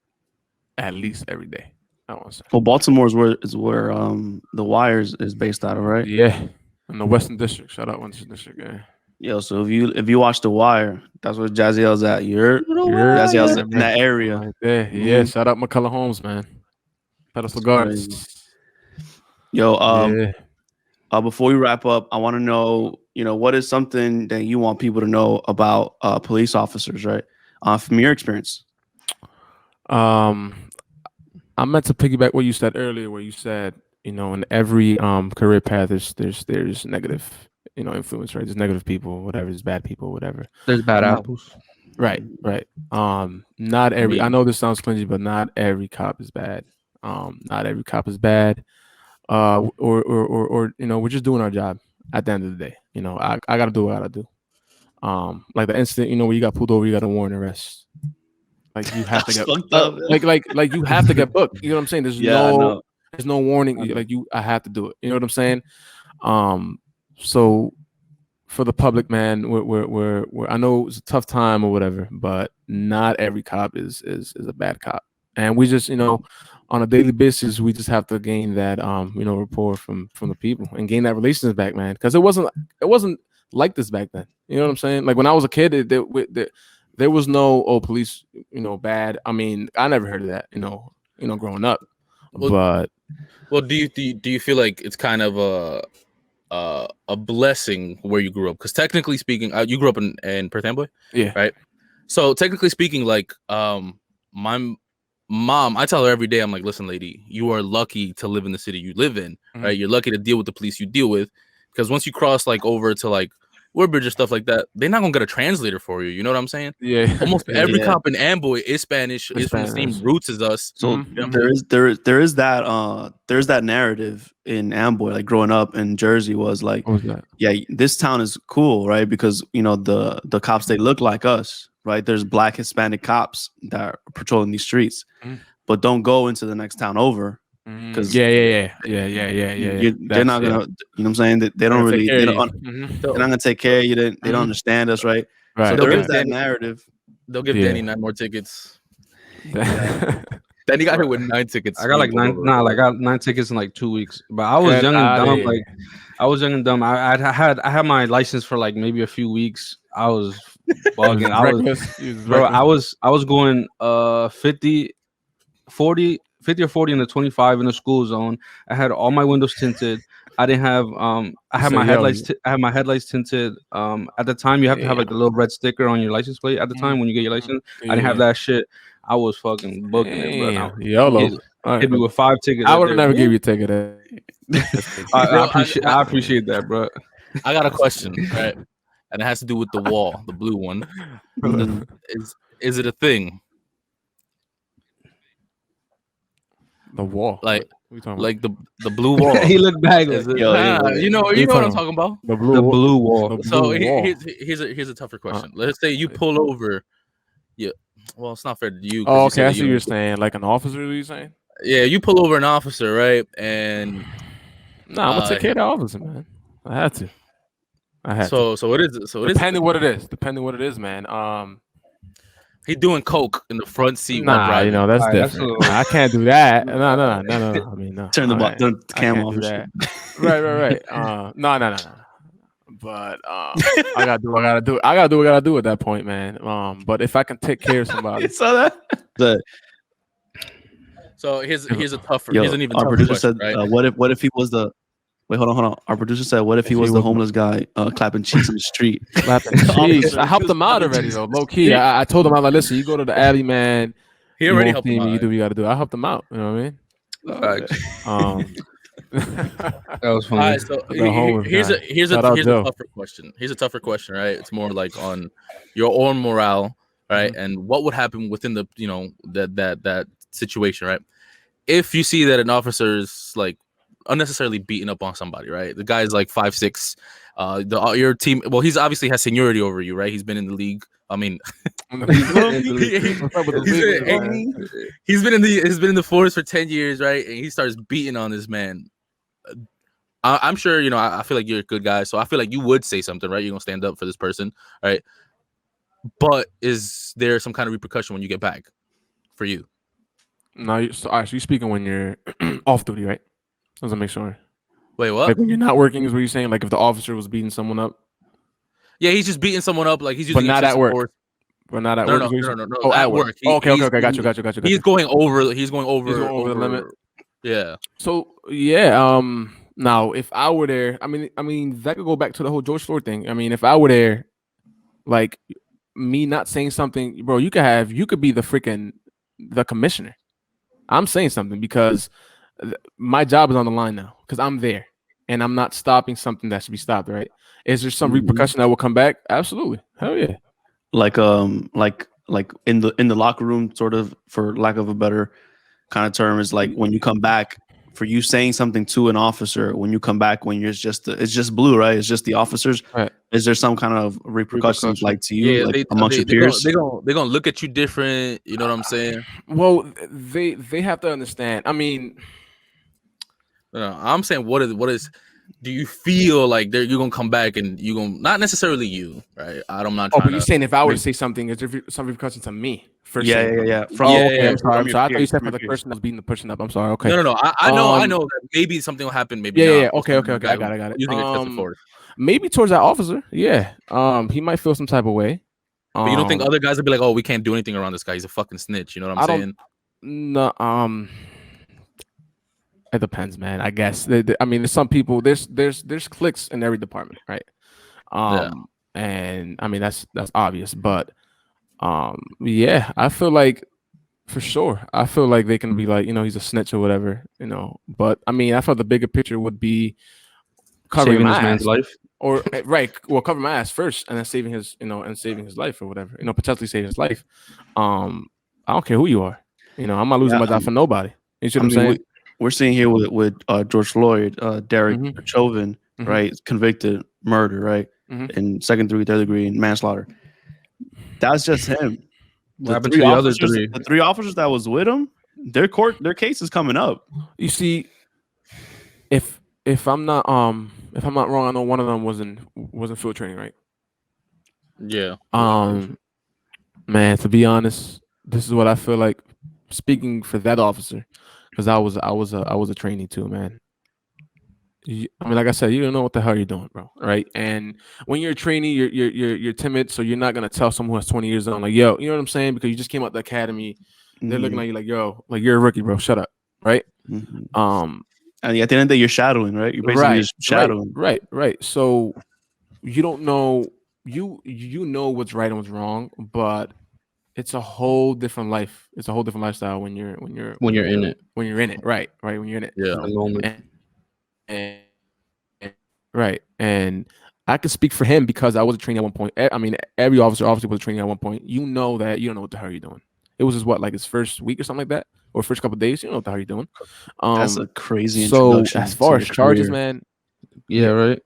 at least every day. I want to say. Well, Baltimore is where the Wires is based out of, right? Yeah, in the Western District. Shout out Western District. Yeah. Yo, so if you watch The Wire, that's where Jazziel's at. You're Jazziel's in that area. Right there. Yeah. Shout out McCullough Holmes, man. Pedestal Gardens. Yo, before we wrap up, I want to know, what is something that you want people to know about police officers, right? From your experience. I meant to piggyback what you said earlier, where you said, in every career path, there's negative, influence, right? There's negative people, whatever. There's bad people, whatever. There's bad apples. Right. Not every. I know this sounds cringy, but not every cop is bad. Not every cop is bad. Or we're just doing our job at the end of the day. I gotta do what I gotta do. Like the incident, where you got pulled over, you got a warrant arrest. Like you have to get like you have to get booked. You know what I'm saying? There's no warning. I have to do it. You know what I'm saying? So for the public, man, we're I know it's a tough time or whatever, but not every cop is a bad cop. And we just, on a daily basis, we just have to gain that rapport from the people and gain that relationship back, man. Because it wasn't like this back then. You know what I'm saying? Like when I was a kid, there was no police, bad. I mean, I never heard of that, growing up. Well, do you feel like it's kind of a blessing where you grew up? Because technically speaking, you grew up in Perth Amboy, yeah, right? So technically speaking, like my mom, I tell her every day, I'm like, listen, lady, you are lucky to live in the city you live in, right? You're lucky to deal with the police you deal with, because once you cross like over to like Woodbridge or stuff like that, they're not gonna get a translator for you. You know what I'm saying? Yeah. Almost every cop in Amboy is Spanish, is from the same roots as us. So there is that narrative in Amboy, like growing up in Jersey was like, yeah, this town is cool, right? Because the cops, they look like us, right? There's black Hispanic cops that are patrolling these streets, but don't go into the next town over. Because they're not gonna, you know what I'm saying? They don't really, they're not gonna take care of you. They don't understand us, right? So there is that narrative. They'll give Danny 9 more tickets. Danny got hit with 9 tickets. I got like 9. Nah, like I got 9 tickets in like 2 weeks. But I was young and dumb. Like I was young and dumb. I had my license for like maybe a few weeks. I was bugging. I was going 50 or 40 in the 25 in the school zone. I had all my windows tinted. I didn't have I had my headlights tinted. At the time you have to have like the little red sticker on your license plate at the time when you get your license. I didn't have that shit. I was fucking booking it, bro. YOLO. Hit me with 5 tickets. I would never give you a ticket. I appreciate that, bro. I got a question, right? And it has to do with the wall, the blue one. Is it a thing? The wall, like the blue wall. He looked back. Like, you know what I'm talking about. The blue wall. So here's a tougher question. Let's say you pull over. Yeah, well, it's not fair to you. Oh, okay, I see what you're saying. Like an officer, you saying? Yeah, you pull over an officer, right? And I'm gonna take care of the officer, man. I had to. So it is. So it depending what it is. Depending what it is, man. He doing coke in the front seat. Nah, that's different. I can't do that. No. I mean, no. Turn the cam off. Right. No. But I gotta do what I gotta do at that point, man. But if I can take care of somebody, you saw that. So here's a tougher. Here's an even tougher producer question, said, right? What if he was the? Wait, hold on. Our producer said, "What if he was the homeless guy clapping cheeks in the street?" Clapping cheeks. I helped him out already, though. Low key, I told him, I'm like, listen, you go to the alley, man. He already helped him out. You do what you got to do. I helped him out. You know what I mean? That was funny. All right, so here's a tougher question. Here's a tougher question, right? It's more like on your own morale, right? And what would happen within the that situation, right? If you see that an officer is like unnecessarily beating up on somebody, right? The guy's like 5'6". Your team. Well, he's obviously has seniority over you, right? He's been in the league. I mean, he's been in the force for 10 years, right? And he starts beating on this man. I'm sure I feel like you're a good guy, so I feel like you would say something, right? You're gonna stand up for this person, right? But is there some kind of repercussion when you get back for you? No, you're speaking when you're off duty, right? Let's make sure. Wait, what? Like when you're not working is what you're saying? Like if the officer was beating someone up? Yeah, he's just beating someone up. Like he's using but not at work. Force. But not at work. No. Oh, at work. Okay. Got you. He's going over the limit. Yeah. So yeah. Now if I were there, I mean that could go back to the whole George Floyd thing. I mean, if I were there, like me not saying something, bro, you could be the commissioner. I'm saying something because my job is on the line now because I'm there and I'm not stopping something that should be stopped, right? Is there some repercussion that will come back? Absolutely. Hell yeah. Like in the locker room, sort of, for lack of a better kind of term, is like when you come back, for you saying something to an officer, when you come back, when it's just blue, right? It's just the officers. Right. Is there some kind of repercussions like to you, amongst your peers? They're gonna look at you different. You know what I'm saying? Well, they have to understand. I mean, I'm saying what is. Do you feel like you're gonna come back and you're gonna not necessarily you, right? I'm not. But you're saying if I were to say something, is there some repercussion to me? Yeah. I'm sorry. I thought you said for the person that's beating the person up. I'm sorry. Okay. No. I know that maybe something will happen. Maybe yeah. Okay. I got it. You think it's forward? Maybe towards that officer. Yeah. He might feel some type of way. But you don't think other guys would be like, "Oh, we can't do anything around this guy. He's a fucking snitch." You know what I'm saying? No. It depends, man. I guess. I mean, there's some people. There's cliques in every department, right? And I mean that's obvious, but yeah, I feel like for sure. I feel like they can be like, he's a snitch or whatever, But I mean, I thought the bigger picture would be saving this man's life, or right, well, cover my ass first, and then saving his, saving his life or whatever, potentially saving his life. I don't care who you are. I'm not losing my job for nobody. You see what I'm saying? We're seeing here with George Floyd, Derek Chauvin, right, convicted murder, right, in second degree, third degree, and manslaughter. That's just him. What happened to the other three? The 3 officers that was with him, their case is coming up. You see, if I'm not wrong, I know one of them was in field training, right? Yeah. Man, to be honest, this is what I feel like speaking for that officer, because I was a trainee too, man. I mean, like I said, you don't know what the hell you're doing, bro, right? And when you're a trainee, you're timid, so you're not gonna tell someone who has 20 years on, like, yo, you know what I'm saying? Because you just came out the academy, they're looking at you like, yo, like you're a rookie, bro, shut up, right? And at the end of the day, you're shadowing, right? You're basically just shadowing, right. So you don't know, you know what's right and what's wrong, but it's a whole different life. It's a whole different lifestyle when you're in it. When you're in it, right? When you're in it, yeah. Right. And I can speak for him because I was a trainee at one point. I mean, every officer obviously was a trainee at one point. You know that you don't know what the hell you're doing. It was just his first week or something like that, or first couple of days. You don't know what the hell you're doing. That's a crazy introduction. So as far as charges, man, yeah, right,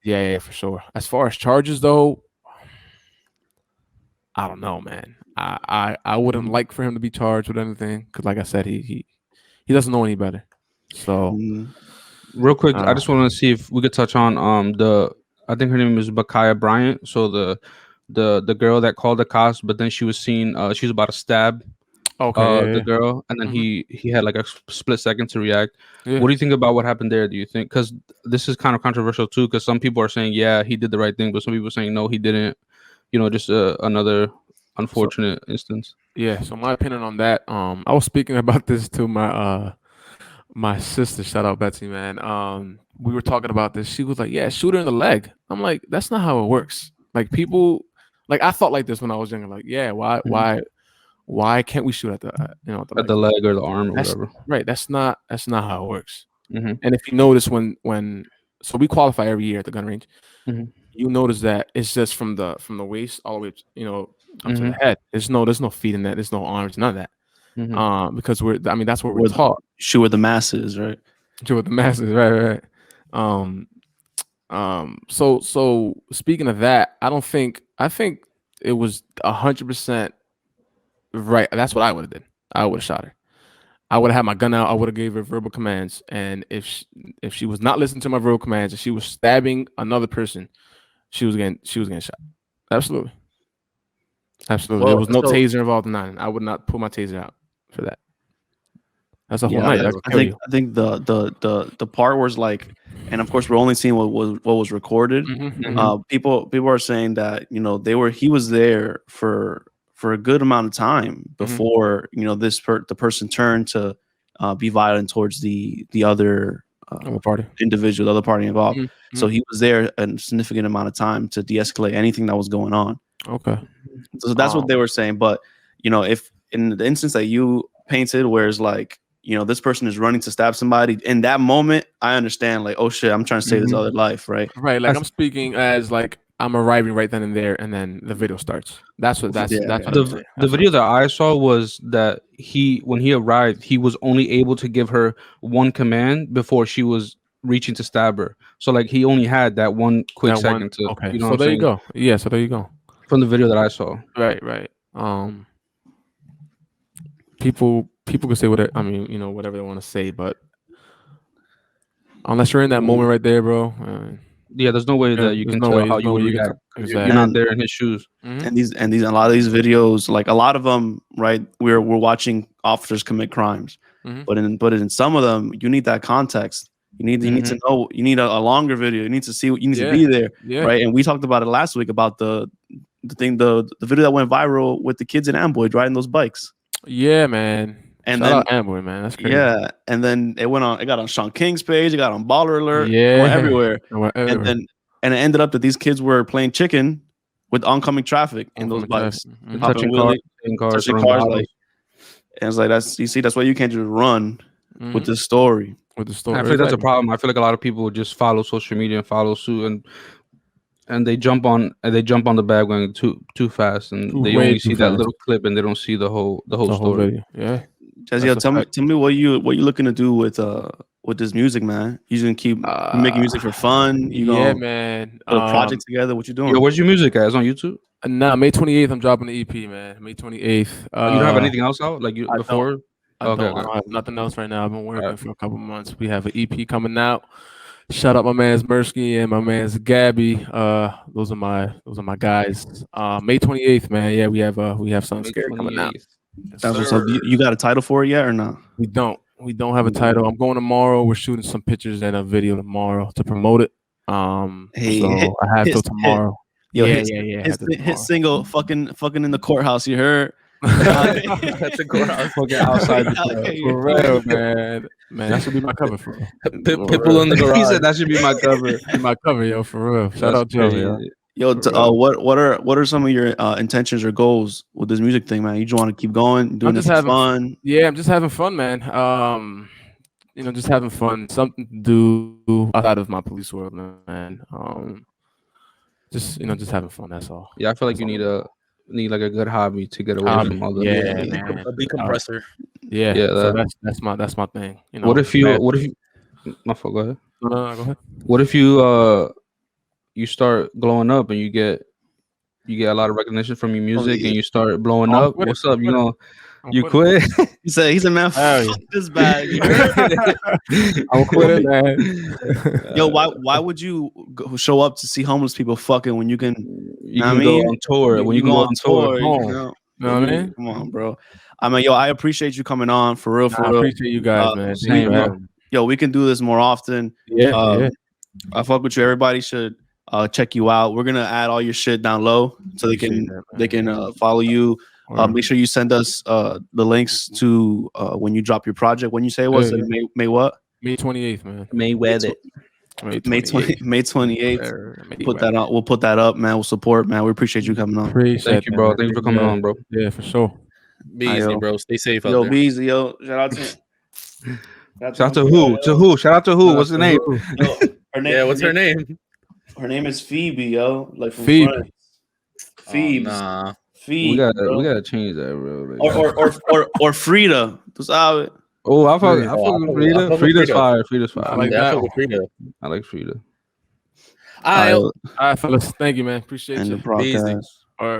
yeah, for sure. As far as charges, though, I don't know, man. I wouldn't like for him to be charged with anything because, like I said, he doesn't know any better. So. Real quick, I just want to see if we could touch on I think her name is Bakaya Bryant. So the girl that called the cops, but then she was seen she was about to stab the girl, and then he had like a split second to react. What do you think about what happened there? Do you think, because this is kind of controversial too, because some people are saying yeah, he did the right thing, but some people are saying no, he didn't, just another unfortunate instance. Yeah, so my opinion on that, I was speaking about this to my sister, shout out Betsy, man. We were talking about this. She was like, yeah, shoot her in the leg. I'm like, that's not how it works. Like, people, like, I thought like this when I was younger. Like, yeah, why can't we shoot at the leg or the arm or whatever? Right. That's not how it works. And if you notice when so we qualify every year at the gun range, you notice that it's just from the waist all the way, up to the head. There's no feet in that. There's no arms, none of that. Because that's what we're taught. Shoot with the masses, right? Shoot with the masses, right. So speaking of that, I think it was 100% right. That's what I would have done. I would have shot her. I would have had my gun out. I would have gave her verbal commands, and if she was not listening to my verbal commands and she was stabbing another person, she was getting shot. Absolutely. Well, there was no taser involved in that. I would not pull my taser out for that. That's a whole night. I think the part where it's like, and of course we're only seeing what was recorded. People are saying that he was there for a good amount of time before the person turned to be violent towards the other individual, the other party involved. So he was there a significant amount of time to de-escalate anything that was going on. Okay, so that's what they were saying. But if in the instance that you painted, where it's like, this person is running to stab somebody, in that moment, I understand, like, oh shit, I'm trying to save this other life, right? Right, like I'm speaking as like I'm arriving right then and there, and then the video starts. That's what the video that I saw was that when he arrived, he was only able to give her one command before she was reaching to stab her. So like he only had that one quick second to. Okay, so there you go. Yeah, so there you go. From the video that I saw. Right. People can say whatever they want to say, but unless you're in that moment right there, bro. There's no way that you can tell how you would react. You're not there in his shoes. And a lot of these videos, like a lot of them, right? We're watching officers commit crimes, but in some of them, you need that context. You need to know. You need a longer video. You need to see. You need to be there, right? And we talked about it last week about the video that went viral with the kids in Amboy riding those bikes. Yeah, man. And shout out Amboy, man. That's crazy. Yeah, and then it got on Sean King's page. It got on Baller Alert. Yeah, it went everywhere. And it ended up that these kids were playing chicken with oncoming traffic in those bikes, touching cars, like, and it's like that's why you can't just run with this story. with the story. I feel like that's a problem. I feel like a lot of people just follow social media and follow suit, and they jump on the bandwagon too fast, and they only see that little clip, and they don't see the whole story. Video. Yeah. Jazzy, tell me what you looking to do with this music, man. You gonna keep making music for fun? You gonna man. put a project together? What you doing? Yo, where's your music at? It's on YouTube? Nah, May 28th, I'm dropping the EP, man. May 28th. You don't have anything else out before? I don't have nothing else right now. I've been working for a couple months. We have an EP coming out. Shout out my man's Mersky and my man's Gabby. Those are my guys. May 28th, man. Yeah, we have something scary coming out. So you got a title for it yet or not? We don't have a title. I'm going tomorrow. We're shooting some pictures and a video tomorrow to promote it. So I have till tomorrow. Hit single fucking in the courthouse. You heard? That's a courthouse. Fucking outside the for real, man. Man, that should be my cover for real. Pitbull in the garage. He said that should be my cover. My cover, yo, for real. Shout out Joe, yo. Yo, what are some of your intentions or goals with this music thing, man? You just want to keep going, doing this for fun? Yeah, I'm just having fun, man. Just having fun. Something to do outside of my police world, man. Just having fun. That's all. Yeah, I feel like you need like a good hobby to get away from all the a decompressor. Yeah. So that's my thing. You know. What if you? My fault. Go ahead. No, go ahead. What if you start glowing up and you get a lot of recognition from your music and you start blowing up? What's up? You quit? He said he's a man. Fuck this bag. I'm quitting, man. Yo, why would you show up to see homeless people fucking when you can? Go on tour. When you go on tour, you know what I mean? Come on, bro. I mean, yo, I appreciate you coming on for real. I appreciate you guys, man. Same, man. Yo, we can do this more often. Yeah. I fuck with you. Everybody should check you out. We're gonna add all your shit down low so they can follow you. Make sure you send us the links to when you drop your project. When you say it was May what? May 28th, man. May 28th. Put that on. We'll put that up, man. We'll support, man. We appreciate you coming on. Thank you, bro. Thank you for coming on, bro. Yeah, for sure. Be easy, bro. Stay safe out there. Be easy, yo. Shout out to Shout out to who? To who? Shout out to who? What's the name? Her name? Yeah, what's her name? Her name is Phoebe, yo. Like from Phoebe. Friends. Phoebe. Nah. We gotta change that, bro. Or Frida. Oh, I fuck with Frida. Frida's fire. I like that. I like Frida. All right, fellas. Thank you, man. Appreciate you. The broadcast. All right.